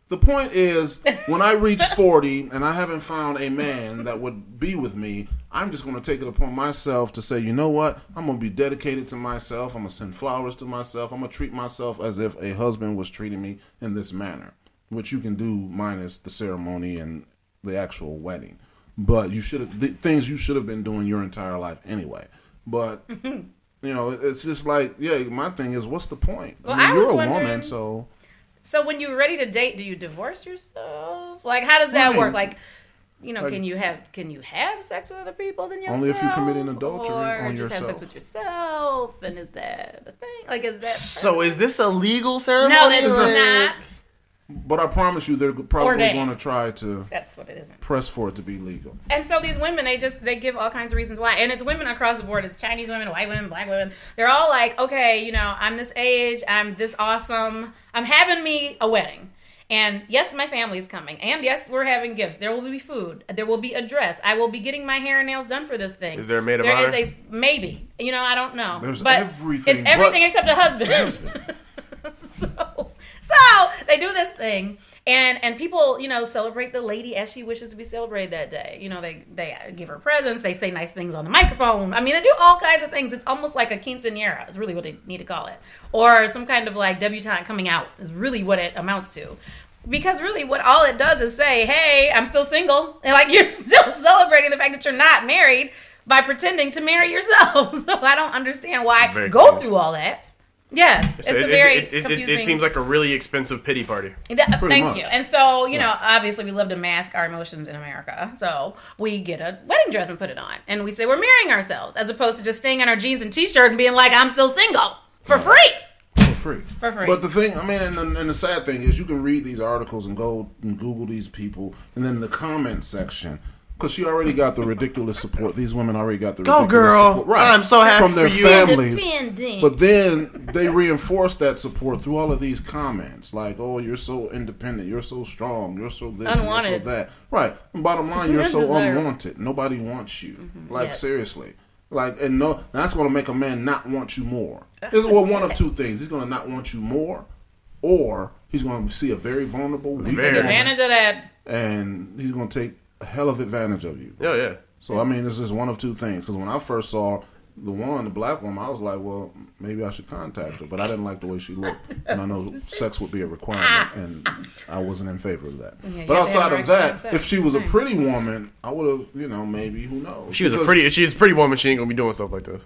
The point is, when I reach 40 and I haven't found a man that would be with me, I'm just going to take it upon myself to say, you know what? I'm going to be dedicated to myself. I'm going to send flowers to myself. I'm going to treat myself as if a husband was treating me in this manner, which you can do minus the ceremony and the actual wedding. But you should have the things you should have been doing your entire life anyway. But you know, it's just like, yeah. My thing is, what's the point? Well, I mean, you're a woman, so. So when you're ready to date, do you divorce yourself? Like, how does that work? Like, you know, like, can you have sex with other people than yourself? Only if you're committing adultery on just yourself. have sex with yourself, and is that a thing? Like, is that? So is this a legal ceremony? No, that's not. But I promise you, they're probably going to try to. That's what it isn't. Press for it to be legal. And so these women, they give all kinds of reasons why, and it's women across the board. It's Chinese women, white women, black women. They're all like, okay, you know, I'm this age, I'm this awesome, I'm having me a wedding. And yes, my family's coming. And yes, we're having gifts. There will be food. There will be a dress. I will be getting my hair and nails done for this thing. Is there a maid of honor? There is maybe. You know, I don't know. There's but everything. It's everything except a husband. So they do this thing, and people, you know, celebrate the lady as she wishes to be celebrated that day. You know, they give her presents. They say nice things on the microphone. I mean, they do all kinds of things. It's almost like a quinceañera is really what they need to call it. Or some kind of like debutante coming out is really what it amounts to. Because really what all it does is say, hey, I'm still single. And like you're still celebrating the fact that you're not married by pretending to marry yourself. So I don't understand why go through all that. Yes, it's a very confusing. It seems like a really expensive pity party. Thank you. And so, you know, obviously we love to mask our emotions in America. So we get a wedding dress and put it on. And we say we're marrying ourselves as opposed to just staying in our jeans and t-shirt and being like, I'm still single. For free. For free. But the thing, I mean, and the sad thing is you can read these articles and go and Google these people. And then the comment section. Because she already got the ridiculous support. These women already got the ridiculous support. Right. I'm so happy from their for you. families. But then they reinforce that support through all of these comments. Like, oh, you're so independent. You're so strong. You're so this. Unwanted. You're so that. Right. And bottom line, you're so unwanted. Nobody wants you. Mm-hmm. Like, seriously. Like, and no, that's going to make a man not want you more. It's one of two things. He's going to not want you more, or he's going to see a very vulnerable, weak take advantage of that. And he's going to take a hell of advantage of you. Yeah. So I mean, it's just one of two things. Because when I first saw the black woman, I was like, well, maybe I should contact her. But I didn't like the way she looked, and I know sex would be a requirement, and I wasn't in favor of that. Yeah, but outside of that, if she was a pretty woman, I would have, you know, maybe, who knows? If she's a pretty woman, she ain't gonna be doing stuff like this.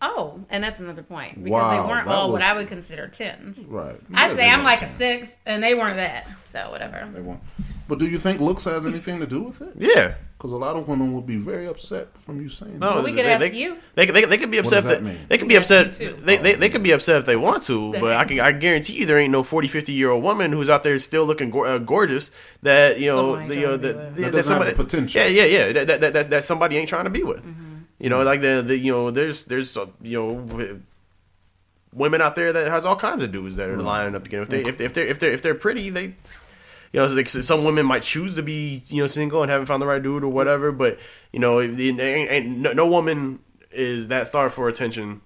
Oh, and that's another point. Because they weren't all what I would consider 10s. Right. I'd say I'm like 10. A 6, and they weren't that. So, whatever. They weren't. But do you think looks has anything to do with it? Yeah. Because a lot of women would be very upset from you saying that. No, we could ask you. They could be upset. What does that mean? They could be upset. They could be upset if they want to, but I guarantee you there ain't no 40, 50-year-old woman who's out there still looking gorgeous that that somebody have the potential. Yeah. That somebody ain't trying to be with. Mm-hmm. You know, like there's women out there that has all kinds of dudes that are lining up to get them. If they're pretty, they, you know, like some women might choose to be, you know, single and haven't found the right dude or whatever. But you know, no woman is that starved for attention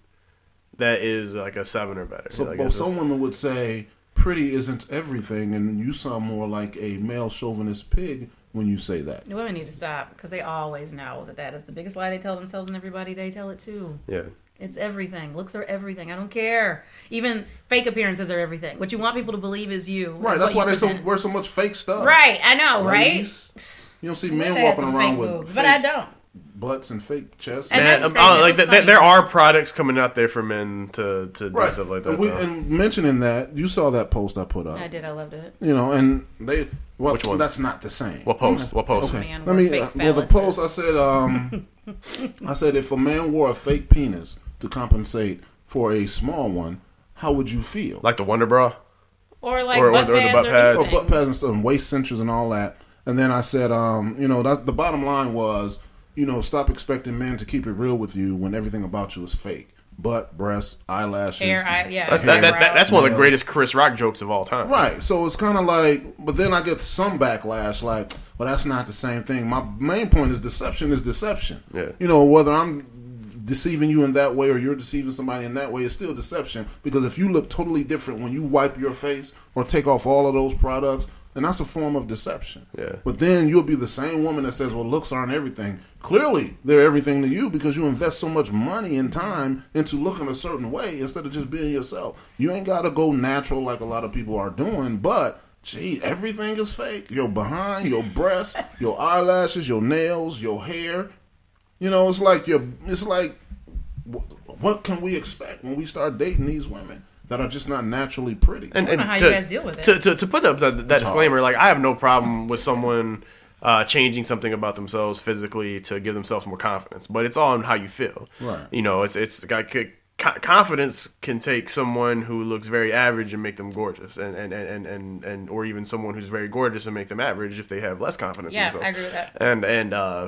that is like a 7 or better. So, like, well, some women would say pretty isn't everything, and you sound more like a male chauvinist pig when you say that. The women need to stop because they always know that is the biggest lie they tell themselves and everybody they tell it to. Yeah. It's everything. Looks are everything. I don't care. Even fake appearances are everything. What you want people to believe is you. Right. That's why they wear so much fake stuff. Right. I know. Ladies, right. You don't see men walking around with boobs, but I don't. butts and fake chests. And there are products coming out there for men to do stuff like that. And mentioning that, you saw that post I put up. I did. I loved it. And they. Well, which one? That's not the same. What post? What post? Okay. The post I said, if a man wore a fake penis to compensate for a small one, how would you feel? Like the Wonder Bra? Or like butt pads or butt pads and stuff, and waist cinchers and all that. And then I said, that the bottom line was, stop expecting men to keep it real with you when everything about you is fake. Butt, breasts, eyelashes. That's one of the greatest Chris Rock jokes of all time. Right. So it's kind of like, but then I get some backlash like, well, that's not the same thing. My main point is deception is deception. Yeah. Whether I'm deceiving you in that way or you're deceiving somebody in that way, it's still deception. Because if you look totally different when you wipe your face or take off all of those products, then that's a form of deception. Yeah. But then you'll be the same woman that says, well, looks aren't everything. Clearly, they're everything to you because you invest so much money and time into looking a certain way instead of just being yourself. You ain't got to go natural like a lot of people are doing, but, gee, everything is fake. Your behind, your breasts, your eyelashes, your nails, your hair. It's like, what can we expect when we start dating these women that are just not naturally pretty? I don't know how you guys deal with it. To put up that disclaimer, like, I have no problem with someone changing something about themselves physically to give themselves more confidence, but it's all on how you feel. Right. It's like confidence can take someone who looks very average and make them gorgeous, and or even someone who's very gorgeous and make them average if they have less confidence in themselves. I agree with that.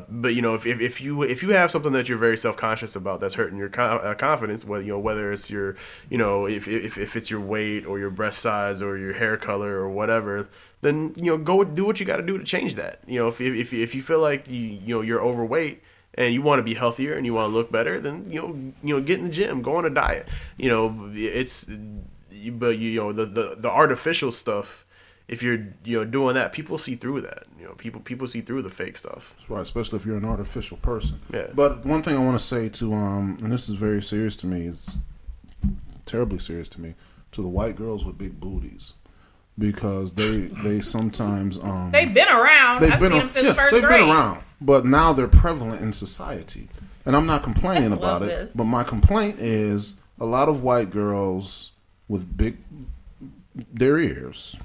But if you have something that you're very self-conscious about that's hurting your confidence, whether it's your if it's your weight or your breast size or your hair color or whatever, then go do what you got to do to change that. If you feel like you're overweight and you want to be healthier and you want to look better, then get in the gym, go on a diet. The artificial stuff. If you're doing that, people see through that. People see through the fake stuff. That's right, especially if you're an artificial person. Yeah. But one thing I want to say to and this is very serious to me, it's terribly serious to me, to the white girls with big booties. Because they sometimes they've been around. I've seen them since first grade. They've been around, but now they're prevalent in society, and I'm not complaining about it. But my complaint is a lot of white girls with their ears.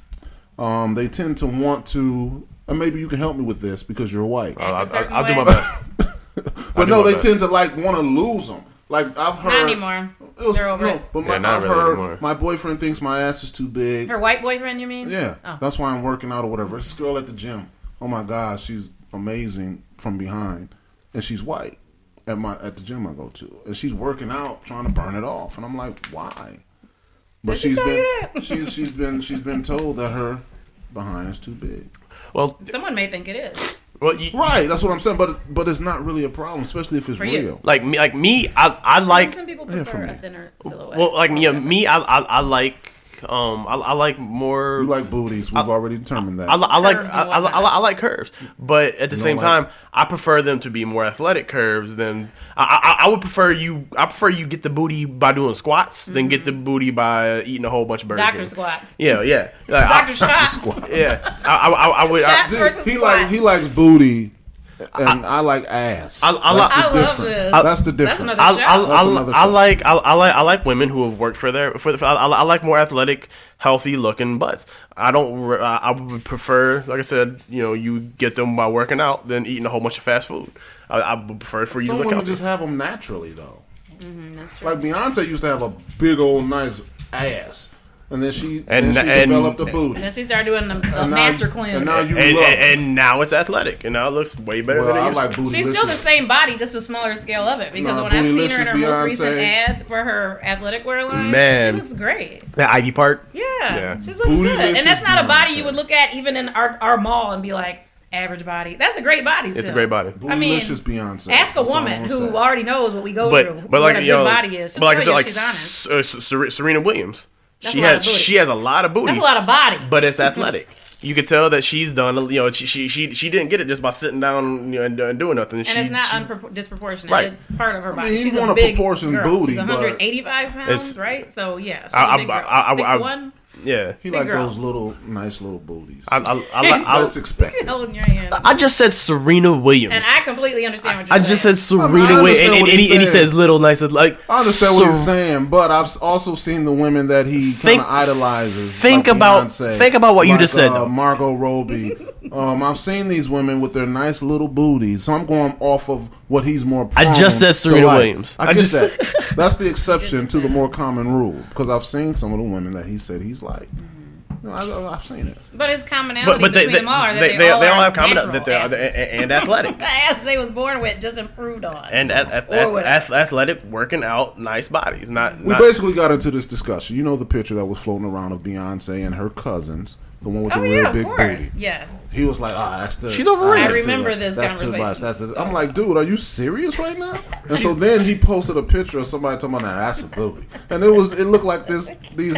They tend to want to, and maybe you can help me with this because you're white. I'll do my best. But no, they tend to want to lose them. Like I've heard. Not anymore. They're over it. But I've heard my boyfriend thinks my ass is too big. Her white boyfriend, you mean? Yeah. Oh. That's why I'm working out or whatever. This girl at the gym. Oh my God, she's amazing from behind, and she's white at the gym I go to, and she's working out trying to burn it off, and I'm like, why? But she's been told that her behind is too big. Well, someone may think it is. Well, right, that's what I'm saying, but it's not really a problem, especially if it's real. Like me, I like. Some people prefer a thinner silhouette. Well, me, I like. I like more. You like booties. We've already determined that. I like curves, but at the same time, I prefer them to be more athletic curves than. I would prefer you. I prefer you get the booty by doing squats than get the booty by eating a whole bunch of Burger King. Squats. Yeah. Dr. Shots. Yeah. I would. Shots versus squats. He likes booty. And I like ass. I love this. That's the difference. That's another show. I like women who have worked I like more athletic, healthy looking butts. I would prefer, like I said, you get them by working out than eating a whole bunch of fast food. I would prefer for you to look healthy. Some women just have them naturally though. Mm-hmm, that's true. Like Beyonce used to have a big old nice ass. And then she developed a booty. And then she started doing the master cleanse. And now it's athletic. And now it looks way better than it used to. She's still the same body, just a smaller scale of it. Because when I've seen her in her most recent ads for her athletic wear line, she looks great. That Ivy part? Yeah. She's looking good. And that's not a body you would look at even in our mall and be like, average body. That's a great body still. It's a great body. I mean, Beyonce. Ask a woman who already knows what we go through. But like, what a good body is. She'll tell you if she's honest. Serena Williams. She has a lot of booty. That's a lot of body. But it's athletic. You could tell that she's done, she didn't get it just by sitting down and doing nothing. And it's not disproportionate. Right. It's part of her body. She's a big girl. Booty, she's 185 pounds, right? So yeah, she's a big girl. 6'1", Yeah. He like those nice little booties. That's expected. Holding your hand. I just said Serena Williams. And I completely understand what you're saying. I just said Serena Williams, and he says little nice. Like I understand what he's saying, but I've also seen the women that he kind of idolizes. Think about what you just said. Margot Robbie. I've seen these women with their nice little booties, so I'm going off of what he's more. I just said Serena Williams. I get that. That's the exception to the more common rule, because I've seen some of the women that he said he's like. I've seen it. But his commonality between them all are that they all have commonality and athletic. The ass they was born with, just improved on. And athletic, working out, nice bodies. We basically got into this discussion. You know the picture that was floating around of Beyonce and her cousins. The one with the real big booty. Yes. He was like, that's the... She's overrated. I remember this conversation. I'm like, dude, are you serious right now? And so then he posted a picture of somebody talking about, that's a booty. And it looked like these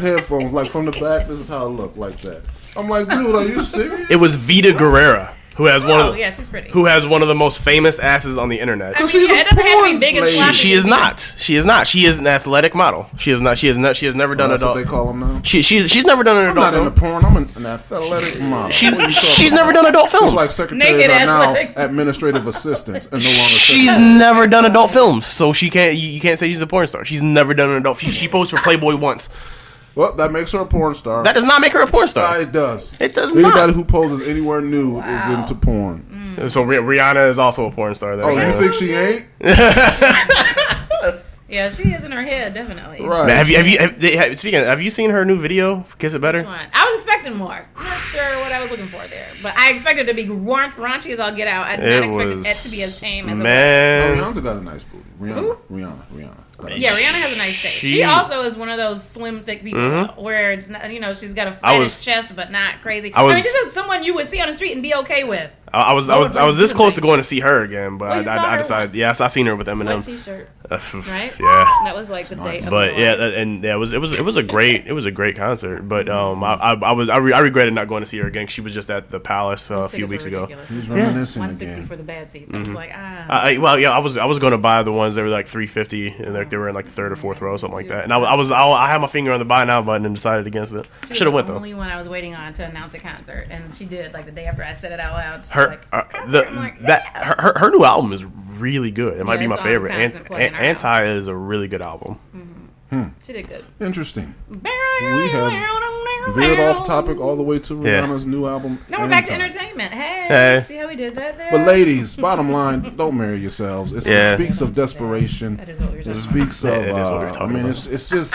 headphones, like from the back, this is how it looked like that. I'm like, dude, are you serious? It was Vita Guerrera. Who has she's pretty. Who has one of the most famous asses on the internet? I mean, it doesn't have to be big and sloppy. She is not. She is not. She is an athletic model. She is not. She has never done adult. That's what they call them now. She's never done an adult film. I'm not into porn. I'm an athletic model. She's never done adult films. Just like secretaries are now administrative assistants and no longer. She's never done adult films, so she can't. You can't say she's a porn star. She's never done an adult. She posed for Playboy once. Well, that makes her a porn star. That does not make her a porn star. It does. It does not. Anybody who poses anywhere new is into porn. So Rihanna is also a porn star. You think she ain't? Yeah, she is in her head, definitely. Right. Have you seen her new video, Kiss It Better? Which one? I was expecting more. I'm not sure what I was looking for there. But I expected it to be raunchy as all get out. I did not expect it to be as tame as it was. Rihanna's got a nice booty. Rihanna. Yeah, Rihanna has a nice shape. She also is one of those slim, thick people where it's not, she's got a flattish chest, but not crazy. I mean, this is someone you would see on the street and be okay with. I was this close to going to see her again, but I decided. Yes, I seen her with Eminem. White T-shirt, right? Yeah, that was like the day. But it was a great concert. But I regretted not going to see her again. She was just at the Palace a few weeks ago. He's reminiscing $160 for the bad seats. I was like, I was going to buy the ones that were like $350 and they were in like the third or fourth row, something like that. And I had my finger on the buy now button and decided against it. Should have went though. The only one I was waiting on to announce a concert, and she did like the day after I said it out loud. Her new album is really good. It might be my favorite. Anti is a really good album. She did good. Interesting. We have veered off topic all the way to Rihanna's new album. No, we're back to entertainment. Hey, see how we did that there? But ladies, bottom line, don't marry yourselves. It speaks of desperation. That is what we're talking about. It speaks of. It's just.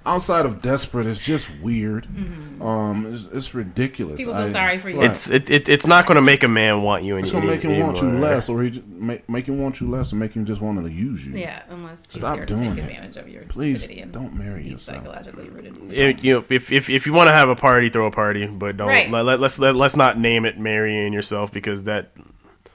Outside of desperate, it's just weird. It's ridiculous. People feel sorry for you. It's not going to make a man want you. It's going to make him want you less, or make him want you less, and make him just want to use you. Yeah, unless stop doing take advantage of your Please and don't marry yourself. Psychologically rooted. If you want to have a party, throw a party, but don't let's not name it marrying yourself because that.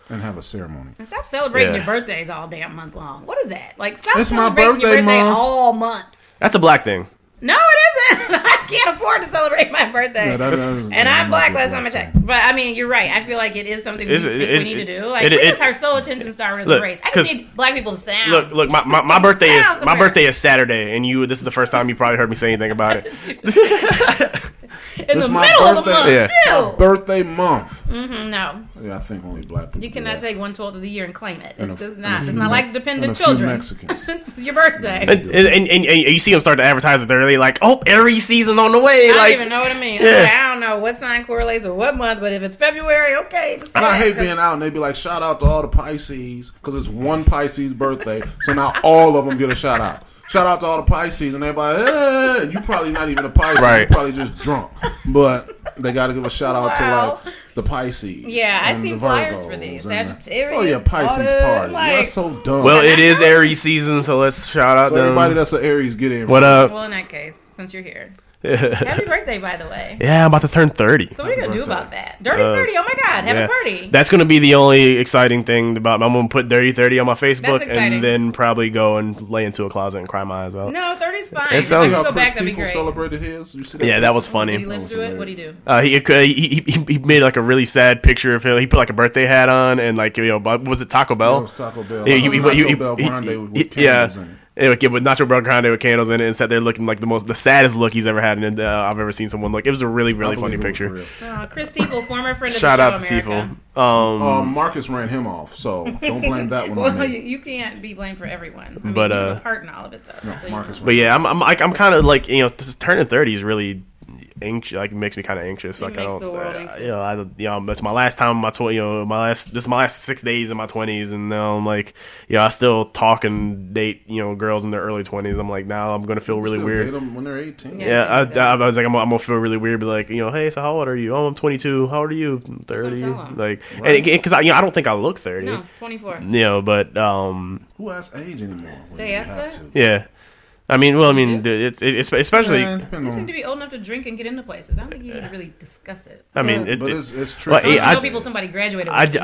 And have a ceremony. And stop celebrating your birthdays all damn month long. What is that? Like stop it's celebrating my birthday your birthday month. all month. That's a black thing. No, it isn't. I can't afford to celebrate my birthday. And I'm black last time I checked. But I mean, you're right. I feel like it is something we need to do. Like, this is our sole attention star is race. I just need black people to sound. Look, my birthday is Saturday, and this is the first time you probably heard me say anything about it. In the middle of the month, too. Birthday month. No. Yeah, I think only black people. You cannot take 1/12 of the year and claim it. It's just not. It's not like dependent children. Mexicans. It's your birthday. And you see them start to advertise it early, like, Aries season on the way. I don't even know what I mean. Yeah. I don't know what sign correlates with what month, but if it's February, okay. Just and I hate being out and they be like, shout out to all the Pisces, because it's one Pisces birthday, so now all of them get a shout out. Shout out to all the Pisces, and everybody, hey, you probably not even a Pisces, you're probably just drunk. But they got to give a shout out to like the Pisces. Yeah, I see flyers for these. Sagittarius. Oh yeah, Pisces party. That's so dumb. Well, it is Aries season, so let's shout out to everybody that's an Aries. Get in. What up? Well, in that case, since you're here. Happy birthday, by the way. Yeah, I'm about to turn 30. So what are you going to do about that? Dirty 30, oh my God, have a party. That's going to be the only exciting thing about I'm going to put Dirty 30 on my Facebook and then probably go and lay into a closet and cry my eyes out. No, 30's fine. It sounds like Chris Tiefel celebrated his. You see that? Yeah, that was funny. Did he live through it? What did he do? He made like a really sad picture of him. He put like a birthday hat on and like, was it Taco Bell? Yeah, it was Taco Bell. Yeah, with Nacho Grande with candles in it, and sat there looking like the saddest look he's ever had, and I've ever seen someone look. It was a really funny picture. Chris Tiefel, former friend of Shout the show, out to America. Tiefel. Marcus ran him off, so don't blame that one on me. You can't be blamed for everyone. I mean, But you have a part in all of it, though. No, so Marcus. But yeah, I'm kind of like, turning 30 is really anxious. Like, it makes me kind of anxious. It like, makes I don't, the world anxious. That's my last time in my this is my last 6 days in my 20s, and now I'm like, I still talk and date, girls in their early 20s. I'm like, now I'm gonna feel really weird. Date them when they're 18. Yeah, I was like, I'm gonna feel really weird. Be like, hey, so how old are you? Oh, I'm 22. How old are you? 30. Like, right. And because I don't think I look 30. No, 24. But who asks age anymore? They ask that? Yeah. It's especially. You seem to be old enough to drink and get into places. I don't think you need to really discuss it. But it's true. Well, I know people somebody graduated with.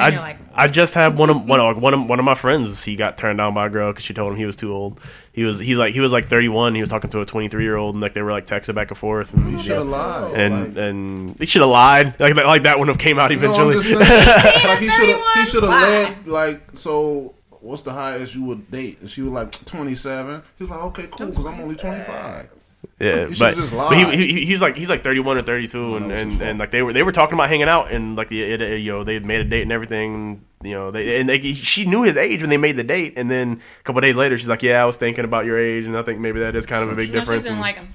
I just had one of my friends. He got turned down by a girl because she told him he was too old. He was like 31. He was talking to a 23-year-old, and like they were like texting back and forth. And he should have lied. And he should have lied. Like that wouldn't have came out eventually. No, I'm just saying, he should have led like so. What's the highest you would date? And she was like 27. He's like, okay, cool, because I'm only 25. Yeah, but he's like 31 or 32, and like they were talking about hanging out, and like they had made a date and everything. She knew his age when they made the date, and then a couple of days later, she's like, "Yeah, I was thinking about your age, and I think maybe that is kind of a big difference." She didn't like him.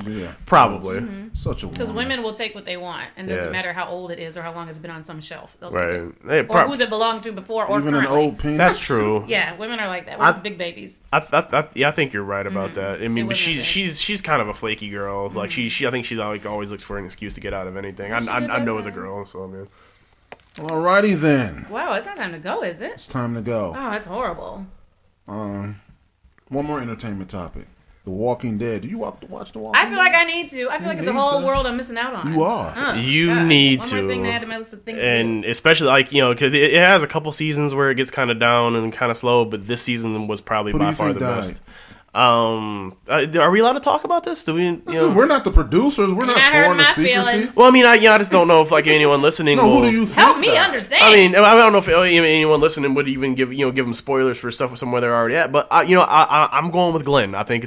Yeah, probably. Mm-hmm. Such a because women will take what they want, and it doesn't matter how old it is or how long it's been on some shelf. Right. Or who's it belonged to before, or even currently. An old penis. That's true. Yeah, women are like that. We're just big babies. I think you're right about that. I mean, but she's kind of a flaky girl. Mm-hmm. Like I think she like always looks for an excuse to get out of anything. I know the girl, so I mean. Alrighty then. Wow, it's not time to go, is it? It's time to go. Oh, that's horrible. One more entertainment topic. The Walking Dead. Do you watch The Walking Dead? I feel like I need to. I feel like it's a whole world I'm missing out on. You are. You need One to. more thing to add to my list of things and especially like because it has a couple seasons where it gets kind of down and kind of slow, but this season was probably by far the best. Are we allowed to talk about this? Do we? We're not the producers. We're not sworn to secrecy. Feelings. Well, I mean, I just don't know if like anyone listening. No, who do you think help me understand? I mean, I don't know if anyone listening would even give them spoilers for stuff somewhere they're already at. But I'm going with Glenn. I think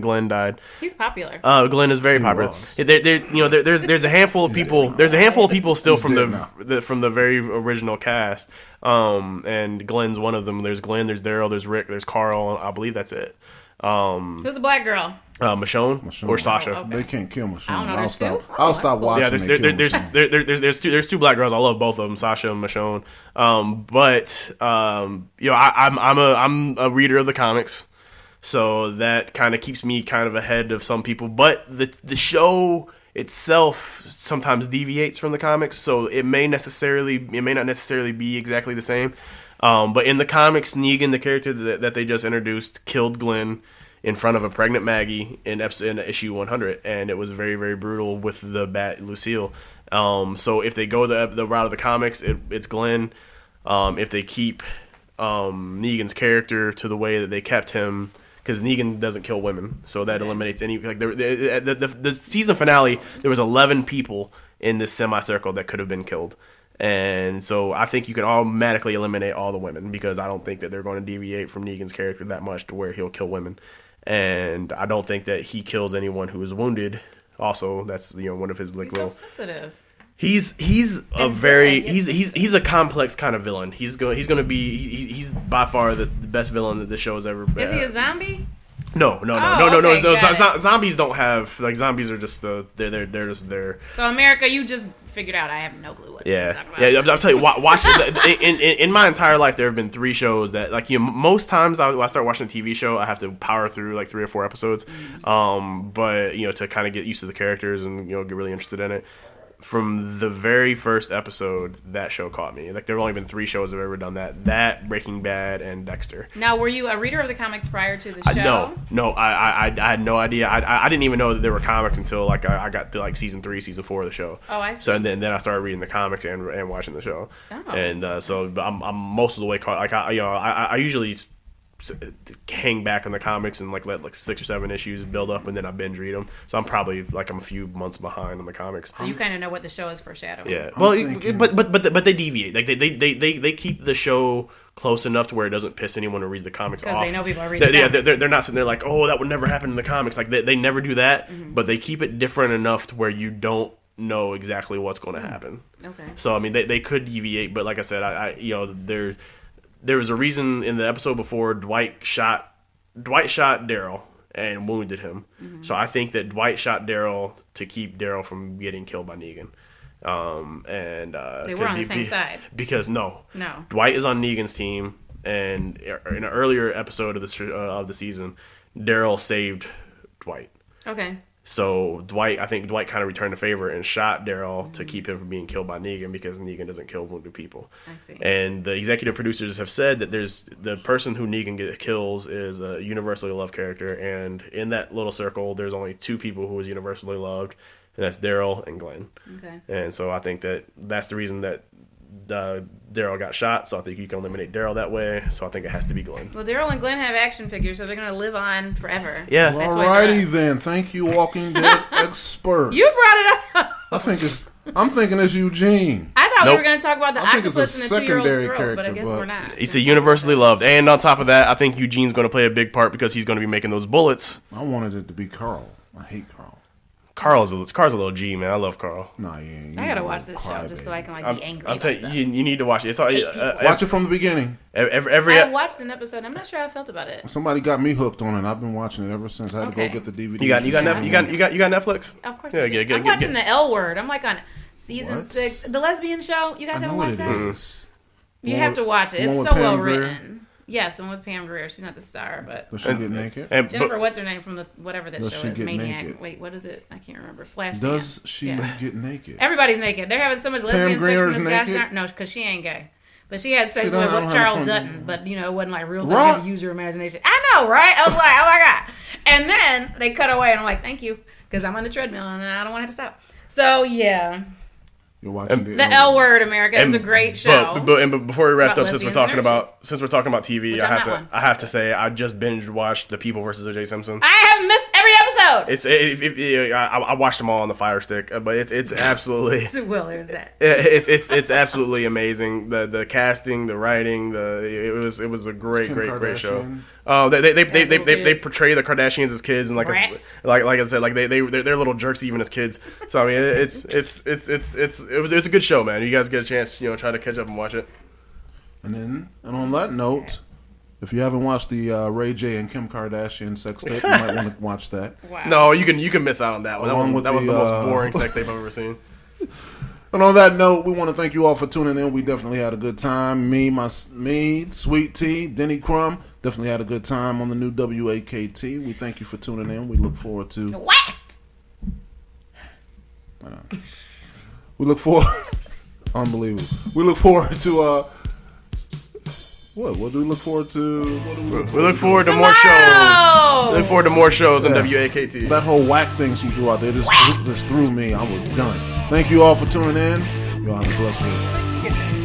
Glenn died. He's popular. Glenn is very popular. There's a handful of people. There's a handful of people still from the very original cast. And Glenn's one of them. There's Glenn. There's Daryl. There's Rick. There's Carl. I believe that's it. Who's the black girl? Michonne or Sasha. Oh, okay. They can't kill Michonne. I don't know. I'll stop watching. Yeah, there's two black girls. I love both of them, Sasha and Michonne. I'm a reader of the comics, so that kind of keeps me kind of ahead of some people. But the show itself sometimes deviates from the comics, so it may not necessarily be exactly the same. But in the comics, Negan, the character that they just introduced, killed Glenn in front of a pregnant Maggie in issue 100, and it was very, very brutal with the bat Lucille. So if they go the route of the comics, it's Glenn. If they keep Negan's character to the way that they kept him, because Negan doesn't kill women, so that eliminates any like the season finale. There was 11 people in this semicircle that could have been killed. And so I think you can automatically eliminate all the women because I don't think that they're going to deviate from Negan's character that much to where he'll kill women. And I don't think that he kills anyone who is wounded. Also, that's one of his like he's so sensitive. He's a complex kind of villain. He's by far the best villain that this show has ever been. Is he a zombie? No. Zombies don't have like zombies are just they're just there. So America, you just figured out I have no clue what you're talking about. I'll tell you. Watch in my entire life there have been 3 shows that like most times I start watching a TV show I have to power through like 3 or 4 episodes, but to kind of get used to the characters and get really interested in it. From the very first episode, that show caught me. Like there have only been 3 shows that have ever done that. That, Breaking Bad, and Dexter. Now, were you a reader of the comics prior to the show? No. I had no idea. I didn't even know that there were comics until like I got to like season 3, season 4 of the show. Oh, I see. So and then I started reading the comics and watching the show. Oh, and so I'm most of the way caught. Like I usually hang back on the comics and like let like 6 or 7 issues build up and then I binge read them. So I'm probably like I'm a few months behind on the comics. So you kind of know what the show is foreshadowing. Yeah. Well, but they deviate. Like they keep the show close enough to where it doesn't piss anyone who reads the comics off. Because they know people are reading they're not sitting there like, oh, that would never happen in the comics. Like, they never do that, but they keep it different enough to where you don't know exactly what's going to happen. Okay. So, I mean, they could deviate, but like I said, there was a reason in the episode before Dwight shot Daryl and wounded him. So I think that Dwight shot Daryl to keep Daryl from getting killed by Negan. They were on the same side. Because Dwight is on Negan's team, and in an earlier episode of the season, Daryl saved Dwight. Okay. So I think Dwight kind of returned the favor and shot Daryl to keep him from being killed by Negan, because Negan doesn't kill wounded people. I see. And the executive producers have said that the person who Negan kills is a universally loved character, and in that little circle, there's only 2 people who is universally loved, and that's Daryl and Glenn. Okay. And so I think that's the reason that Daryl got shot, so I think you can eliminate Daryl that way. So I think it has to be Glenn. Well, Daryl and Glenn have action figures, so they're going to live on forever. Yeah. Alrighty then. Thank you, Walking Dead expert. You brought it up. I'm thinking it's Eugene. I thought we were going to talk about the octopus and the 2-year-old's secondary throat, but I guess character, we're not. He's universally loved. And on top of that, I think Eugene's going to play a big part because he's going to be making those bullets. I wanted it to be Carl. I hate Carl. Carl's a little G, man. I love Carl. Nah, yeah. I gotta watch this show just so I can be angry. I'm telling you, you need to watch it. It's watch it from the beginning. I watched an episode. I'm not sure how I felt about it. Somebody got me hooked on it. I've been watching it ever since. I had to go get the DVD. You got Netflix? Of course. I do. I'm watching the L Word. I'm like on season 6, the lesbian show. You guys haven't watched that? You have to watch it. It's so well written. Yes, the one with Pam Grier. She's not the star, but does she get naked? Jennifer, what's her name from the whatever that show is? Maniac. Naked? Wait, what is it? I can't remember. Flashdance. Does she get naked? Everybody's naked. They're having so much lesbian sex in this gosh darn. No, because she ain't gay. But she had sex with Charles Dutton, but it wasn't like real sex. Use your imagination. I know, right? I was like, oh my god. And then they cut away, and I'm like, thank you, because I'm on the treadmill and I don't want to stop. So yeah. You're watching the L Word, America is a great show. But before we wrapped up, since we're talking about TV, I have to say I just binge watched The People versus O.J. Simpson. I have missed every episode. I watched them all on the Fire Stick, but it's absolutely well, there's that. It's absolutely amazing. The casting, the writing, it was a great show. They portray the Kardashians as kids, and like I said, like they're little jerks even as kids. So I mean, it's a good show, man. You guys get a chance, try to catch up and watch it. And on that note, if you haven't watched the Ray J and Kim Kardashian sex tape, you might want to watch that. Wow. No, you can miss out on that one. That was the most boring sex tape I've ever seen. And on that note, we want to thank you all for tuning in. We definitely had a good time. Me, Sweet Tea, Denny Crumb, definitely had a good time on the new WAKT. We thank you for tuning in. We look forward to... WAKT! We look forward... Unbelievable. We look forward to... What do we look forward to? We look forward to more shows. We look forward to more shows on WAKT. That whole whack thing she threw out there just threw me. I was done. Thank you all for tuning in. Y'all have a blessed week.